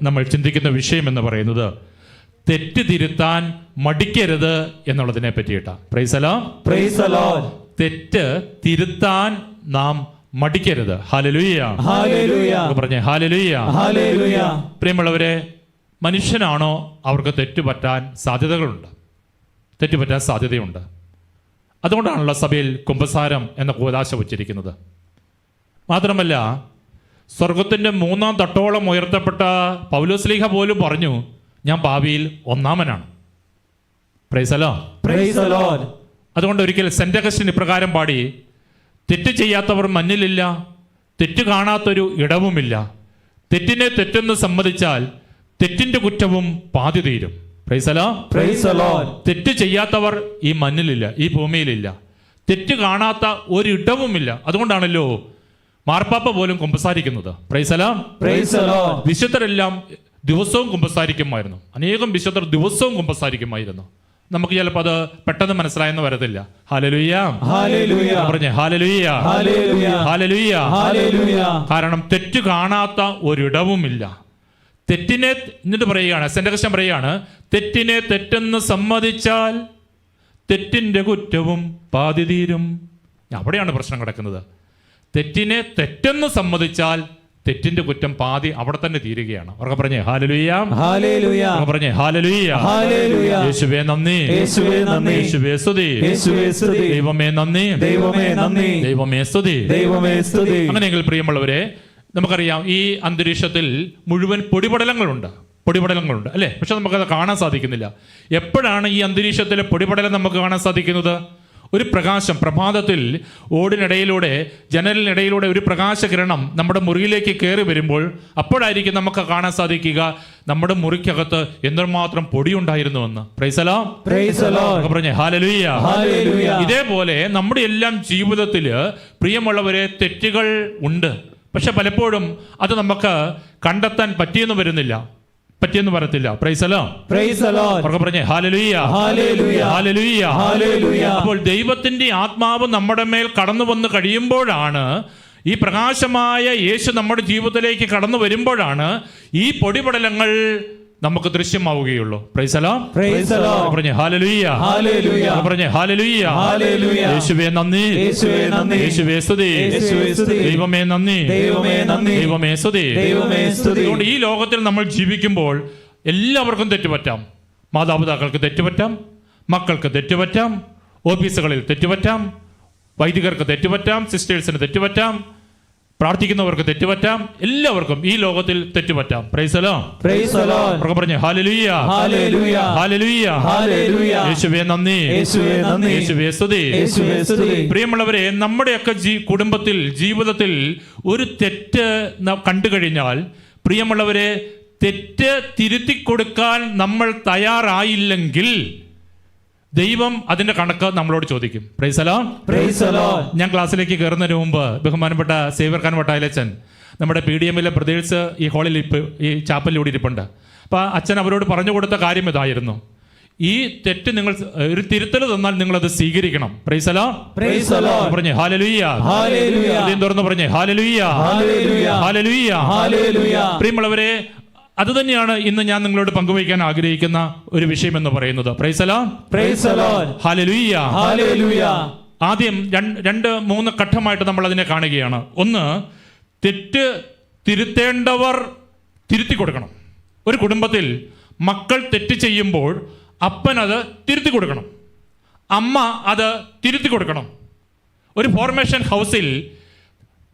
നമ്മൾ ചിന്തിക്കുന്ന വിഷയം എന്ന് പറയുന്നത് തെറ്റ് തിരുത്താൻ മടിക്കരുത് എന്നുള്ളതിനെ പറ്റിയിട്ടാണ്. പ്രൈസ് അലോർഡ്. തെറ്റ് തിരുത്താൻ നാം മടിക്കരുത്. ഹല്ലേലൂയ, ഹല്ലേലൂയ പറഞ്ഞേ, ഹല്ലേലൂയ, ഹല്ലേലൂയ. പ്രിയമുള്ളവരെ, മനുഷ്യനാണോ അവർക്ക് തെറ്റുപറ്റാൻ സാധ്യതയുണ്ട്. അതുകൊണ്ടാണല്ലോ സഭയിൽ കുമ്പസാരം എന്ന കൂദാശ വച്ചിരിക്കുന്നത്. മാത്രമല്ല, സ്വർഗത്തിൻ്റെ 3-ാം തട്ടോളം ഉയർത്തപ്പെട്ട പൗലോസ്ലീഹ പോലും പറഞ്ഞു, ഞാൻ ഭാവിയിൽ ഒന്നാമനാണ്. പ്രൈസ് അലോർഡ്. അതുകൊണ്ട് ഒരിക്കൽ സെന്റ് അഗസ്റ്റിൻ ഇപ്രകാരം പാടി, തെറ്റ് ചെയ്യാത്തവർ മഞ്ഞിലില്ല, തെറ്റ് കാണാത്തൊരു ഇടവുമില്ല, തെറ്റിനെ തെറ്റെന്ന് സമ്മതിച്ചാൽ തെറ്റിന്റെ കുറ്റവും പാതി തീരും. പ്രൈസ് അലോർഡ്. തെറ്റ് ചെയ്യാത്തവർ ഈ മണ്ണിലില്ല, ഈ ഭൂമിയിലില്ല, തെറ്റ് കാണാത്ത ഒരിടവുമില്ല. അതുകൊണ്ടാണല്ലോ മാർപ്പാപ്പ പോലും കുമ്പസാരിക്കുന്നത്. പ്രൈസ് അലോർഡ്. വിശുദ്ധരെല്ലാം ദിവസവും കുമ്പസാരിക്കുമായിരുന്നു. അനേകം വിശുദ്ധർ ദിവസവും കുമ്പസാരിക്കുമായിരുന്നു. നമുക്ക് ചിലപ്പോൾ അത് പെട്ടെന്ന് മനസ്സിലായെന്ന് വരത്തില്ല. ഹല്ലേലൂയ, ഹല്ലേലൂയ പറഞ്ഞേ, ഹല്ലേലൂയ, ഹല്ലേലൂയ, ഹല്ലേലൂയ, ഹല്ലേലൂയ. കാരണം തെറ്റ് കാണാത്ത ഒരിടവുമില്ല. തെറ്റിനെ എന്നിട്ട് പറയുകയാണ്, സെന്റ് അഗസ്റ്റിൻ പറയുകയാണ്, തെറ്റിനെ തെറ്റെന്ന് സമ്മതിച്ചാൽ തെറ്റിന്റെ കുറ്റവും പാതി തീരും. അവിടെയാണ് പ്രശ്നം കിടക്കുന്നത്. തെറ്റിനെ തെറ്റെന്ന് സമ്മതിച്ചാൽ തെറ്റിന്റെ കുറ്റം പാതി അവിടെ തന്നെ തീരുകയാണ്. അവർക്ക് പറഞ്ഞേ ഹല്ലേലൂയ, ഹല്ലേലൂയ പറഞ്ഞേ, ഹല്ലേലൂയ, ഹല്ലേലൂയ. യേശുവേ നന്ദി, യേശുവേ നന്ദി, യേശുവേ സ്തുതി, യേശുവേ സ്തുതി. ദൈവമേ നന്ദി, ദൈവമേ നന്ദി, ദൈവമേ സ്തുതി, ദൈവമേ സ്തുതി. അങ്ങനെയെങ്കിൽ പ്രിയമുള്ളവരെ, നമുക്കറിയാം ഈ അന്തരീക്ഷത്തിൽ മുഴുവൻ പൊടിപടലങ്ങളുണ്ട് അല്ലേ? പക്ഷെ നമുക്കത് കാണാൻ സാധിക്കുന്നില്ല. എപ്പോഴാണ് ഈ അന്തരീക്ഷത്തിലെ പൊടിപടലം നമുക്ക് കാണാൻ സാധിക്കുന്നത്? ഒരു പ്രകാശം, പ്രഭാതത്തിൽ ഓടിനിടയിലൂടെ, ജനലിനിടയിലൂടെ ഒരു പ്രകാശകിരണം നമ്മുടെ മുറിയിലേക്ക് കയറി വരുമ്പോൾ അപ്പോഴായിരിക്കും നമുക്ക് കാണാൻ സാധിക്കുക നമ്മുടെ മുറിക്കകത്ത് എന്തുമാത്രം പൊടിയുണ്ടായിരുന്നുവെന്ന്. പ്രൈസ് അലോർഡ് പറഞ്ഞേ, ഹല്ലേലൂയ, ഹല്ലേലൂയ. ഇതേപോലെ നമ്മുടെ എല്ലാം ജീവിതത്തില് പ്രിയമുള്ളവരെ തെറ്റുകൾ ഉണ്ട്. പക്ഷെ പലപ്പോഴും അത് നമുക്ക് കണ്ടെത്താൻ പറ്റിയെന്ന് വരത്തില്ല. പ്രൈസ് അലോർഡ് പറഞ്ഞേ, ഹല്ലേലൂയ, ഹല്ലേലൂയ, ഹല്ലേലൂയ, ഹല്ലേലൂയ. അപ്പോൾ ദൈവത്തിന്റെ ആത്മാവ് നമ്മുടെ മേൽ കടന്നു വന്ന് കഴിയുമ്പോഴാണ്, ഈ പ്രകാശമായ യേശു നമ്മുടെ ജീവിതത്തിലേക്ക് കടന്നു വരുമ്പോഴാണ് ഈ പൊടിപടലങ്ങൾ നമുക്ക് ദൃശ്യമാവുകയുള്ളൂ. പ്രൈസ് അലോർഡ് പറഞ്ഞേ, ഹല്ലേലൂയ, ഹല്ലേലൂയ പറഞ്ഞേ, ഹല്ലേലൂയ, ഹല്ലേലൂയ. യേശുവേ നന്ദി, യേശുവേ നന്ദി, യേശുവേ സ്തുതി, യേശുവേ സ്തുതി. ദൈവമേ നന്ദി, ദൈവമേ നന്ദി, ദൈവമേ സ്തുതി, ദൈവമേ സ്തുതി. അതുകൊണ്ട് ഈ ലോകത്തിൽ നമ്മൾ ജീവിക്കുമ്പോൾ എല്ലാവർക്കും തെറ്റുപറ്റാം. മാതാപിതാക്കൾക്ക് തെറ്റുപറ്റാം, മക്കൾക്ക് തെറ്റുപറ്റാം, ഓഫീസുകളിൽ തെറ്റുപറ്റാം, വൈദികർക്ക് തെറ്റുപറ്റാം, സിസ്റ്റേഴ്സിന് തെറ്റുപറ്റാം, പ്രാർത്ഥിക്കുന്നവർക്ക് തെറ്റുപറ്റാം, എല്ലാവർക്കും ഈ ലോകത്തിൽ തെറ്റുപറ്റാം. പ്രൈസ് അലോർഡ് പറഞ്ഞേ, ഹല്ലേലൂയ, ഹല്ലേലൂയ, ഹല്ലേലൂയ, ഹല്ലേലൂയ. യേശുവേ നന്ദി, യേശുവേ നന്ദി, യേശുവേ സ്തുതി, യേശുവേ സ്തുതി. പ്രിയമുള്ളവരെ, നമ്മുടെയൊക്കെ കുടുംബത്തിൽ, ജീവിതത്തിൽ ഒരു തെറ്റ് കണ്ടു കഴിഞ്ഞാൽ, പ്രിയമുള്ളവരെ, തെറ്റ് തിരുത്തി കൊടുക്കാൻ നമ്മൾ തയ്യാറായില്ലെങ്കിൽ ദൈവം അതിന്റെ കണക്ക് നമ്മളോട് ചോദിക്കും. പ്രൈസ് അലോർഡ്. ഞാൻ ക്ലാസ്സിലേക്ക് കയറുന്നതിന് മുമ്പ് ബഹുമാനപ്പെട്ട സേവ്യർ ഖാൻ വട്ടായിലച്ചൻ, നമ്മുടെ PDM-ലെ ബ്രദേഴ്സ് ഈ ഹാളിൽ ഈ ചാപ്പലിലൂടെ ഇരിപ്പുണ്ട്. അപ്പോൾ അച്ഛൻ അവരോട് പറഞ്ഞു കൊടുത്ത കാര്യം ഇതായിരുന്നു, ഈ തെറ്റ് നിങ്ങൾ ഒരു തിരുത്തൽ തന്നാൽ നിങ്ങളത് സ്വീകരിക്കണം. പ്രൈസ് അലോർഡ് പറഞ്ഞേ, ഹല്ലേലൂയ, ഹല്ലേലൂയ. തുറന്ന് പറഞ്ഞേ, ഹല്ലേലൂയ, ഹല്ലേലൂയ, ഹല്ലേലൂയ, ഹല്ലേലൂയ. പ്രിയമുള്ളവരെ, അത് തന്നെയാണ് ഇന്ന് ഞാൻ നിങ്ങളോട് പങ്കുവയ്ക്കാൻ ആഗ്രഹിക്കുന്ന ഒരു വിഷയം എന്ന് പറയുന്നത്. Praise a lord, hallelujah, hallelujah. ആദ്യം 2-3 ഘട്ടമായിട്ട് നമ്മൾ അതിനെ കാണുകയാണ്. ഒന്ന്, തെറ്റ് തിരുത്തേണ്ടവർ തിരുത്തി കൊടുക്കണം. ഒരു കുടുംബത്തിൽ മക്കൾ തെറ്റ് ചെയ്യുമ്പോൾ അപ്പൻ അത് തിരുത്തി കൊടുക്കണം, അമ്മ അത് തിരുത്തി കൊടുക്കണം. ഒരു ഫോർമേഷൻ ഹൗസിൽ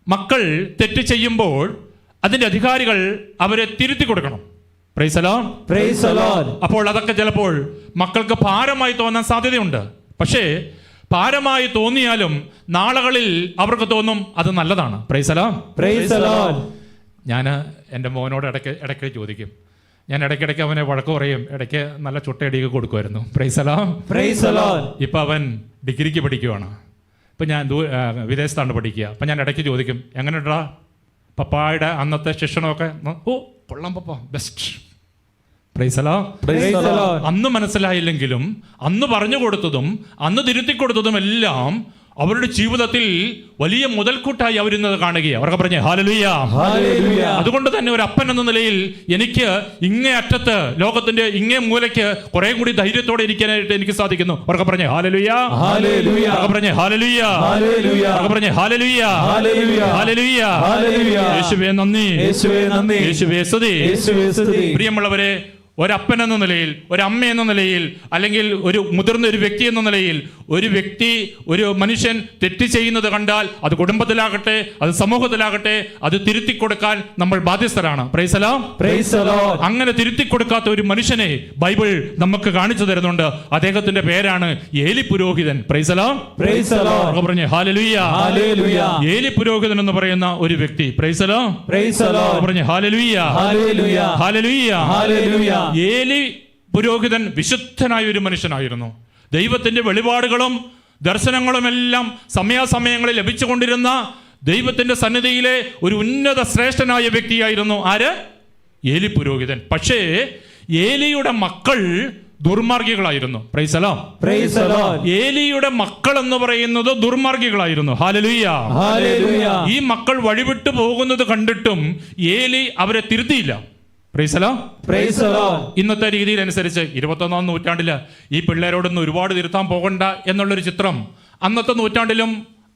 മക്കൾ തെറ്റ് ചെയ്യുമ്പോൾ അതിന്റെ അധികാരികൾ അവരെ തിരുത്തി കൊടുക്കണം. പ്രൈസ് അലോർഡ്. അപ്പോൾ അതൊക്കെ ചിലപ്പോൾ മക്കൾക്ക് ഭാരമായി തോന്നാൻ സാധ്യതയുണ്ട്. പക്ഷേ ഭാരമായി തോന്നിയാലും നാളുകളിൽ അവർക്ക് തോന്നും അത് നല്ലതാണ്. പ്രൈസ് അലോർഡ്. ഞാൻ എൻ്റെ മോനോട് ഇടയ്ക്ക് ചോദിക്കും, ഞാൻ ഇടയ്ക്കിടയ്ക്ക് അവനെ വഴക്ക് പറയും, ഇടയ്ക്ക് നല്ല ചുട്ടയടിയൊക്കെ കൊടുക്കുമായിരുന്നു. പ്രൈസ് അലോർഡ്. ഇപ്പം അവൻ ഡിഗ്രിക്ക് പഠിക്കുവാണ്. ഇപ്പം ഞാൻ വിദേശത്താണ് പഠിക്കുക. അപ്പം ഞാൻ ഇടയ്ക്ക് ചോദിക്കും, എങ്ങനെയുണ്ടാ പപ്പായുടെ അന്നത്തെ ശിക്ഷണമൊക്കെ? ഓ കൊള്ളാം പപ്പ, ബെസ്റ്റ്. പ്രൈസ് അലോർഡ്. അന്ന് മനസ്സിലായില്ലെങ്കിലും അന്ന് പറഞ്ഞു കൊടുത്തതും അന്ന് തിരുത്തി കൊടുത്തതും എല്ലാം അവരുടെ ജീവിതത്തിൽ വലിയ മുതൽക്കൂട്ടായി അവരിന്നത് കാണുകയാണ്. അവർക്ക് പറഞ്ഞേ ഹല്ലേലൂയ. അതുകൊണ്ട് തന്നെ ഒരു അപ്പൻ എന്ന നിലയിൽ എനിക്ക് ഇങ്ങേ അറ്റത്ത്, ലോകത്തിന്റെ ഇങ്ങേ മൂലയ്ക്ക് കുറെ കൂടി ധൈര്യത്തോടെ ഇരിക്കാനായിട്ട് എനിക്ക് സാധിക്കുന്നു. അവർക്ക് പറഞ്ഞേ ഹല്ലേലൂയ. അവർക്ക് പറഞ്ഞേ ഹല്ലേലൂയ. അവർക്ക് പറഞ്ഞേ ഹല്ലേലൂയ. ഹല്ലേലൂയ. യേശുവേ നന്ദി, യേശുവേ സ്തുതി. പ്രിയമുള്ളവരെ, ഒരപ്പൻ എന്ന നിലയിൽ, ഒരമ്മ എന്ന നിലയിൽ, അല്ലെങ്കിൽ ഒരു മുതിർന്ന ഒരു വ്യക്തി എന്ന നിലയിൽ ഒരു മനുഷ്യൻ തെറ്റ് ചെയ്യുന്നത് കണ്ടാൽ അത് കുടുംബത്തിലാകട്ടെ, അത് സമൂഹത്തിലാകട്ടെ, അത് തിരുത്തി കൊടുക്കാൻ നമ്മൾ ബാധ്യസ്ഥരാണ്. Price the Lord. അങ്ങനെ തിരുത്തി കൊടുക്കാത്ത ഒരു മനുഷ്യനെ ബൈബിൾ നമുക്ക് കാണിച്ചു തരുന്നുണ്ട്. അദ്ദേഹത്തിന്റെ പേരാണ് ഏലി പുരോഹിതൻ. Price the Lord. പറഞ്ഞു ഹല്ലേലൂയ. ഏലി പുരോഹിതൻ എന്ന് പറയുന്ന ഒരു വ്യക്തി. Price the Lord. പറഞ്ഞു ഹല്ലേലൂയ. ഹല്ലേലൂയ. ഏലി പുരോഹിതൻ വിശുദ്ധനായ ഒരു മനുഷ്യനായിരുന്നു. ദൈവത്തിന്റെ വെളിപാടുകളും ദർശനങ്ങളുമെല്ലാം സമയാസമയങ്ങളിൽ ലഭിച്ചുകൊണ്ടിരുന്ന ദൈവത്തിന്റെ സന്നിധിയിലെ ഒരു ഉന്നത ശ്രേഷ്ഠനായ വ്യക്തിയായിരുന്നു ആര്? ഏലി പുരോഹിതൻ. പക്ഷേ ഏലിയുടെ മക്കൾ ദുർമാർഗികളായിരുന്നു. Praise the Lord. ഏലിയുടെ മക്കൾ എന്ന് പറയുന്നത് ദുർമാർഗികളായിരുന്നു. ഹല്ലേലൂയ. ഈ മക്കൾ വഴിവിട്ടു പോകുന്നത് കണ്ടിട്ടും ഏലി അവരെ തിരുത്തിയില്ല. ഇന്നത്തെ രീതിയിൽ അനുസരിച്ച് 21-ാം നൂറ്റാണ്ടില് ഈ പിള്ളേരോടൊന്നും ഒരുപാട് തിരുത്താൻ പോകണ്ട എന്നുള്ളൊരു ചിത്രം അന്നത്തെ നൂറ്റാണ്ടിലും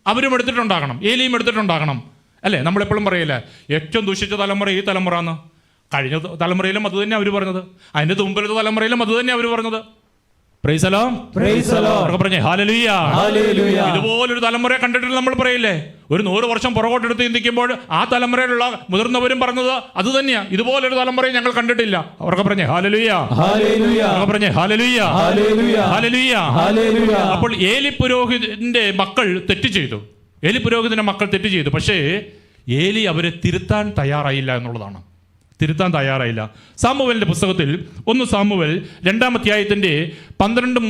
അവരും എടുത്തിട്ടുണ്ടാകണം, ഏലിയും എടുത്തിട്ടുണ്ടാകണം. അല്ലേ? നമ്മളെപ്പോഴും പറയില്ലേ ഏറ്റവും ദുഷിച്ച തലമുറ ഈ തലമുറ എന്ന്. കഴിഞ്ഞ തലമുറയിലും അത് തന്നെ അവർ പറഞ്ഞത്, അതിന്റെ മുമ്പിലത്തെ തലമുറയിലും അത് തന്നെ അവർ പറഞ്ഞത്. ഇതുപോലൊരു തലമുറയെ കണ്ടിട്ട് നമ്മൾ പറയില്ലേ, ഒരു 100 വർഷം പുറകോട്ടെടുത്ത് ചിന്തിക്കുമ്പോൾ ആ തലമുറയിലുള്ള മുതിർന്നവരും പറഞ്ഞത് അത് തന്നെയാ. ഇതുപോലൊരു തലമുറയെ ഞങ്ങൾ കണ്ടിട്ടില്ല. അവർക്ക് പറഞ്ഞേ ഹല്ലേലൂയ. പറഞ്ഞേ ഹല്ലേലൂയ. ഹല്ലേലൂയ. അപ്പോൾ ഏലി പുരോഹിതന്റെ മക്കൾ തെറ്റ് ചെയ്തു. ഏലി പുരോഹിതന്റെ മക്കൾ തെറ്റ് ചെയ്തു. പക്ഷേ ഏലി അവരെ തിരുത്താൻ തയ്യാറായില്ല എന്നുള്ളതാണ്. തിരുത്താൻ തയ്യാറായില്ല. സാമുവേലിന്റെ പുസ്തകത്തിൽ 1 സാമുവേൽ 2-ാം അധ്യായത്തിന്റെ 12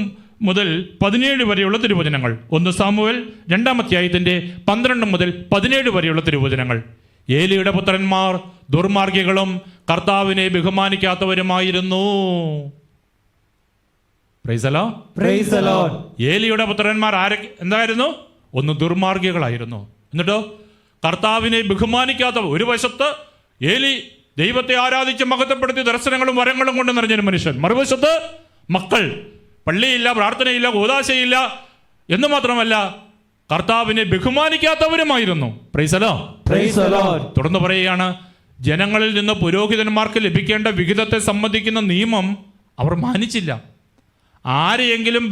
മുതൽ 17 വരെയുള്ള തിരുവചനങ്ങൾ. 1 സാമുവേൽ 2-ാം അധ്യായത്തിന്റെ 12 മുതൽ 17 വരെയുള്ള തിരുവചനങ്ങൾ. ഏലിയുടെ പുത്രന്മാർ ദുർമാർഗികളും കർത്താവിനെ ബഹുമാനിക്കാത്തവരുമായിരുന്നു. ഏലിയുടെ പുത്രന്മാർ എന്തായിരുന്നു? 1 ദുർമാർഗികളായിരുന്നു. എന്നിട്ടോ കർത്താവിനെ ബഹുമാനിക്കാത്തവർ. ഒരു വശത്ത് ഏലി ദൈവത്തെ ആരാധിച്ച് മഹത്വപ്പെടുത്തി ദർശനങ്ങളും വരങ്ങളും കൊണ്ട് നിറഞ്ഞൊരു മനുഷ്യൻ, മറുവശത്ത് മക്കൾ, പള്ളിയില്ല, പ്രാർത്ഥനയില്ല, കൂദാശയില്ല എന്ന് മാത്രമല്ല കർത്താവിനെ ബഹുമാനിക്കാത്തവരുമായിരുന്നു. തുടർന്ന് പറയുകയാണ്, ജനങ്ങളിൽ നിന്ന് പുരോഹിതന്മാർക്ക് ലഭിക്കേണ്ട വിഹിതത്തെ സംബന്ധിക്കുന്ന നിയമം അവർ മാനിച്ചില്ല. ആരെങ്കിലും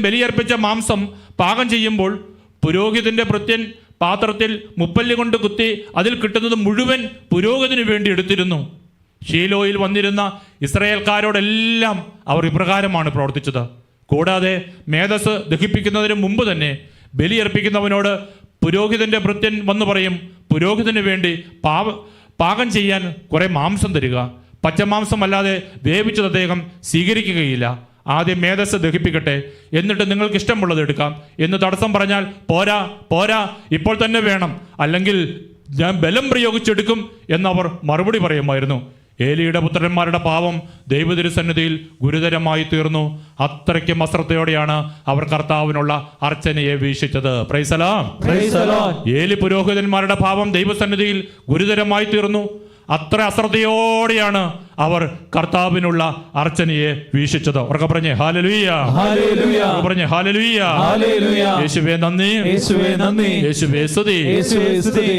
ബലിയർപ്പിച്ച മാംസം പാകം ചെയ്യുമ്പോൾ പുരോഹിതന്റെ ഭൃത്യൻ പാത്രത്തിൽ മുപ്പല്ലി കൊണ്ട് കുത്തി അതിൽ കിട്ടുന്നത് മുഴുവൻ പുരോഹിതന് വേണ്ടി എടുത്തിരുന്നു. ഷീലോയിൽ വന്നിരുന്ന ഇസ്രായേൽക്കാരോടെല്ലാം അവർ ഇപ്രകാരമാണ് പ്രവർത്തിച്ചത്. കൂടാതെ മേധസ് ദഹിപ്പിക്കുന്നതിന് മുമ്പ് തന്നെ ബലിയർപ്പിക്കുന്നവനോട് പുരോഹിതന്റെ ഭൃത്യൻ വന്നു പറയും, പുരോഹിതന് വേണ്ടി പാകം ചെയ്യാൻ കുറെ മാംസം തരിക. പച്ചമാംസം അല്ലാതെ വേവിച്ചത് അദ്ദേഹം സ്വീകരിക്കുകയില്ല. ആദ്യം മേധസ് ദഹിപ്പിക്കട്ടെ, എന്നിട്ട് നിങ്ങൾക്ക് ഇഷ്ടമുള്ളത് എടുക്കാം എന്ന് തടസ്സം പറഞ്ഞാൽ പോരാ ഇപ്പോൾ തന്നെ വേണം, അല്ലെങ്കിൽ ഞാൻ ബലം പ്രയോഗിച്ചെടുക്കും എന്നവർ മറുപടി പറയുമായിരുന്നു. ഏലിയുടെ പുത്രന്മാരുടെ പാപം ദൈവതിരുസന്നിധിയിൽ ഗുരുതരമായി തീർന്നു. അത്രയ്ക്കും അശ്രദ്ധയോടെയാണ് അവർ കർത്താവിനുള്ള അർച്ചനയെ വീക്ഷിച്ചത്. ഏലി പുരോഹിതന്മാരുടെ പാപം ദൈവസന്നിധിയിൽ ഗുരുതരമായി തീർന്നു. അത്ര അശ്രദ്ധയോടെയാണ് അവർ കർത്താവിനുള്ള അർച്ചനയെ വീക്ഷിച്ചത്. ഉറക്കെ പറഞ്ഞേ ഹല്ലേലൂയ. പറഞ്ഞേ ഹല്ലേലൂയ. യേശുവേ നന്ദി, യേശുവേ സ്തുതി.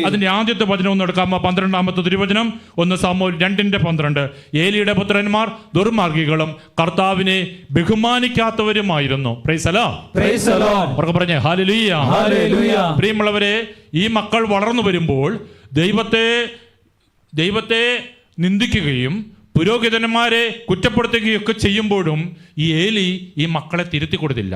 അതിന്റെ ആദ്യത്തെ വചനം ഒന്ന് എടുക്കാമോ? 12-ാമത്തെ തിരുവചനം 1 സാമുവേൽ 2:12. ഏലിയുടെ പുത്രന്മാർ ദുർമാർഗികളും കർത്താവിനെ ബഹുമാനിക്കാത്തവരുമായിരുന്നു. ഉറക്കെ പറഞ്ഞേ ഹല്ലേലൂയ. പ്രിയമുള്ളവരെ, ഈ മക്കൾ വളർന്നു വരുമ്പോൾ ദൈവത്തെ നിന്ദിക്കുകയും പുരോഹിതന്മാരെ കുറ്റപ്പെടുത്തുകയും ഒക്കെ ചെയ്യുമ്പോഴും ഈ ഏലി ഈ മക്കളെ തിരുത്തി കൊടുത്തില്ല.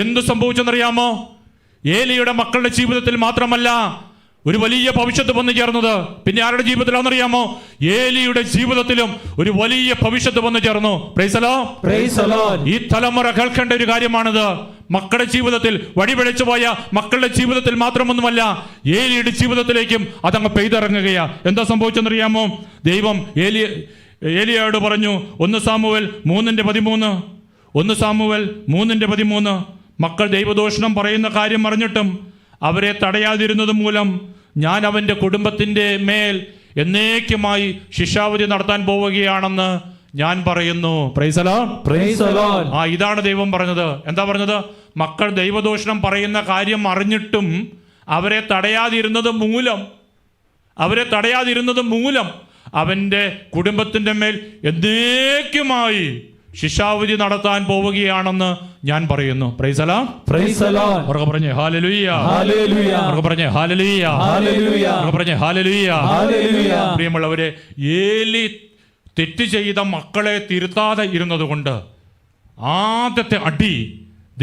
എന്ത് സംഭവിച്ചെന്നറിയാമോ? ഏലിയുടെ മക്കളുടെ ജീവിതത്തിൽ മാത്രമല്ല ഒരു വലിയ ഭവിഷ്യത്ത് വന്നു ചേർന്നത്. പിന്നെ ആരുടെ ജീവിതത്തിലാണെന്നറിയാമോ? ഏലിയുടെ ജീവിതത്തിലും ഒരു വലിയ ഭവിഷ്യത്ത് വന്നു ചേർന്നു. ഈ തലമുറ കേൾക്കേണ്ട ഒരു കാര്യമാണിത്. മക്കളുടെ ജീവിതത്തിൽ വഴിപിഴച്ചു പോയ മക്കളുടെ ജീവിതത്തിൽ മാത്രമൊന്നുമല്ല, ഏലിയുടെ ജീവിതത്തിലേക്കും അതങ്ങ് പെയ്തിറങ്ങുകയാ. എന്താ സംഭവിച്ചെന്നറിയാമോ? ദൈവം ഏലിയായോട് പറഞ്ഞു 1 സാമുവേൽ 3:13. 1 സാമുവേൽ 3:13. മക്കൾ ദൈവദോഷണം പറയുന്ന കാര്യം അറിഞ്ഞിട്ടും അവരെ തടയാതിരുന്നത് മൂലം ഞാൻ അവൻ്റെ കുടുംബത്തിൻ്റെ മേൽ എന്നേക്കുമായി ശിക്ഷാവിധി നടത്താൻ പോവുകയാണെന്ന് ഞാൻ പറയുന്നു. Price the Lord. Praise the Lord. ഇതാണ് ദൈവം പറഞ്ഞത്. എന്താ പറഞ്ഞത്? മക്കൾ ദൈവദോഷണം പറയുന്ന കാര്യം അറിഞ്ഞിട്ടും അവരെ തടയാതിരുന്നത് മൂലം അവൻ്റെ കുടുംബത്തിൻ്റെ മേൽ എന്നേക്കുമായി ശിക്ഷാവിധി നടത്താൻ പോവുകയാണെന്ന് ഞാൻ പറയുന്നു. Price the Lord. Praise the Lord. ഉറക്കെ പറഞ്ഞേ ഹല്ലേലൂയ. ഹല്ലേലൂയ. ഉറക്കെ പറഞ്ഞേ ഹല്ലേലൂയ. ഹല്ലേലൂയ. ഉറക്കെ പറഞ്ഞേ ഹല്ലേലൂയ. ഹല്ലേലൂയ. പ്രിയമുള്ളവരെ, ഏലി തെറ്റ് ചെയ്ത മക്കളെ തിരുത്താതെ ഇരുന്നത് കൊണ്ട് ആദ്യത്തെ അടി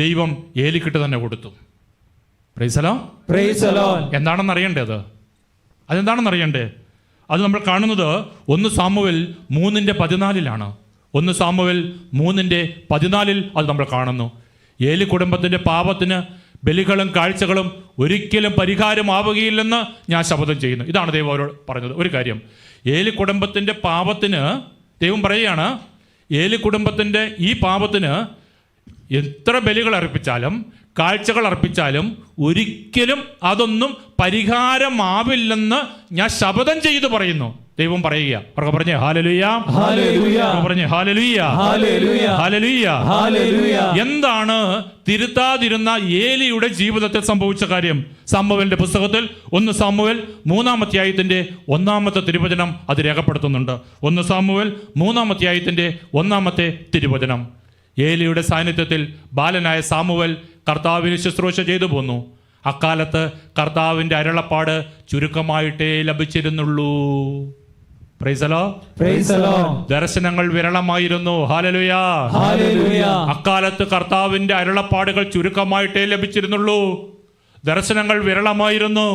ദൈവം ഏലിക്കിട്ട് തന്നെ കൊടുത്തു. Price the Lord. Praise the Lord. എന്താണെന്ന് അറിയണ്ടേ? അത് നമ്മൾ കാണുന്നത് 1 സാമുവേൽ 3:14 1 സാമുവേൽ 3:14 അത് നമ്മൾ കാണുന്നു. ഏലി കുടുംബത്തിൻ്റെ പാപത്തിന് ബലികളും കാഴ്ചകളും ഒരിക്കലും പരിഹാരമാവുകയില്ലെന്ന് ഞാൻ ശപഥം ചെയ്യുന്നു. ഇതാണ് ദൈവം അവരോട് പറഞ്ഞത്. ഒരു കാര്യം, ഏലി കുടുംബത്തിൻ്റെ പാപത്തിന് ദൈവം പറയുകയാണ്, ഏലി കുടുംബത്തിൻ്റെ ഈ പാപത്തിന് എത്ര ബലികൾ അർപ്പിച്ചാലും കാഴ്ചകൾ അർപ്പിച്ചാലും ഒരിക്കലും അതൊന്നും പരിഹാരമാവില്ലെന്ന് ഞാൻ ശപഥം ചെയ്തു പറയുന്നു. ദൈവം പറയുക. പറഞ്ഞേ ഹല്ലേലൂയ. ഹല്ലേലൂയ. പറഞ്ഞേ ഹല്ലേലൂയ. ഹല്ലേലൂയ. ഹല്ലേലൂയ. ഹല്ലേലൂയ. എന്താണ് തിരുത്താതിരുന്ന ഏലിയുടെ ജീവിതത്തിൽ സംഭവിച്ച കാര്യം? സാമുവേലിന്റെ പുസ്തകത്തിൽ 1 സാമുവേൽ 3-ാമത്തെ 1-ാമത്തെ തിരുവചനം അത് രേഖപ്പെടുത്തുന്നുണ്ട്. 1 സാമുവേൽ 3-ാമത്തെ 1-ാമത്തെ തിരുവചനം. ഏലിയുടെ സാന്നിധ്യത്തിൽ ബാലനായ സാമുവേൽ കർത്താവിന് ശുശ്രൂഷ ചെയ്തു പോന്നു. അക്കാലത്ത് കർത്താവിൻ്റെ അരുളപ്പാട് ചുരുക്കമായിട്ടേ ലഭിച്ചിരുന്നുള്ളൂ. Praise the Lord. Praise the Lord. ദർശനങ്ങൾ വിരളമായിരുന്നു. ഹല്ലേലൂയ. ഹല്ലേലൂയ. അക്കാലത്ത് കർത്താവിൻ്റെ അരുളപ്പാടുകൾ ചുരുക്കമായിട്ടേ ലഭിച്ചിരുന്നുള്ളൂ. ദർശനങ്ങൾ വിരളമായിരുന്നു.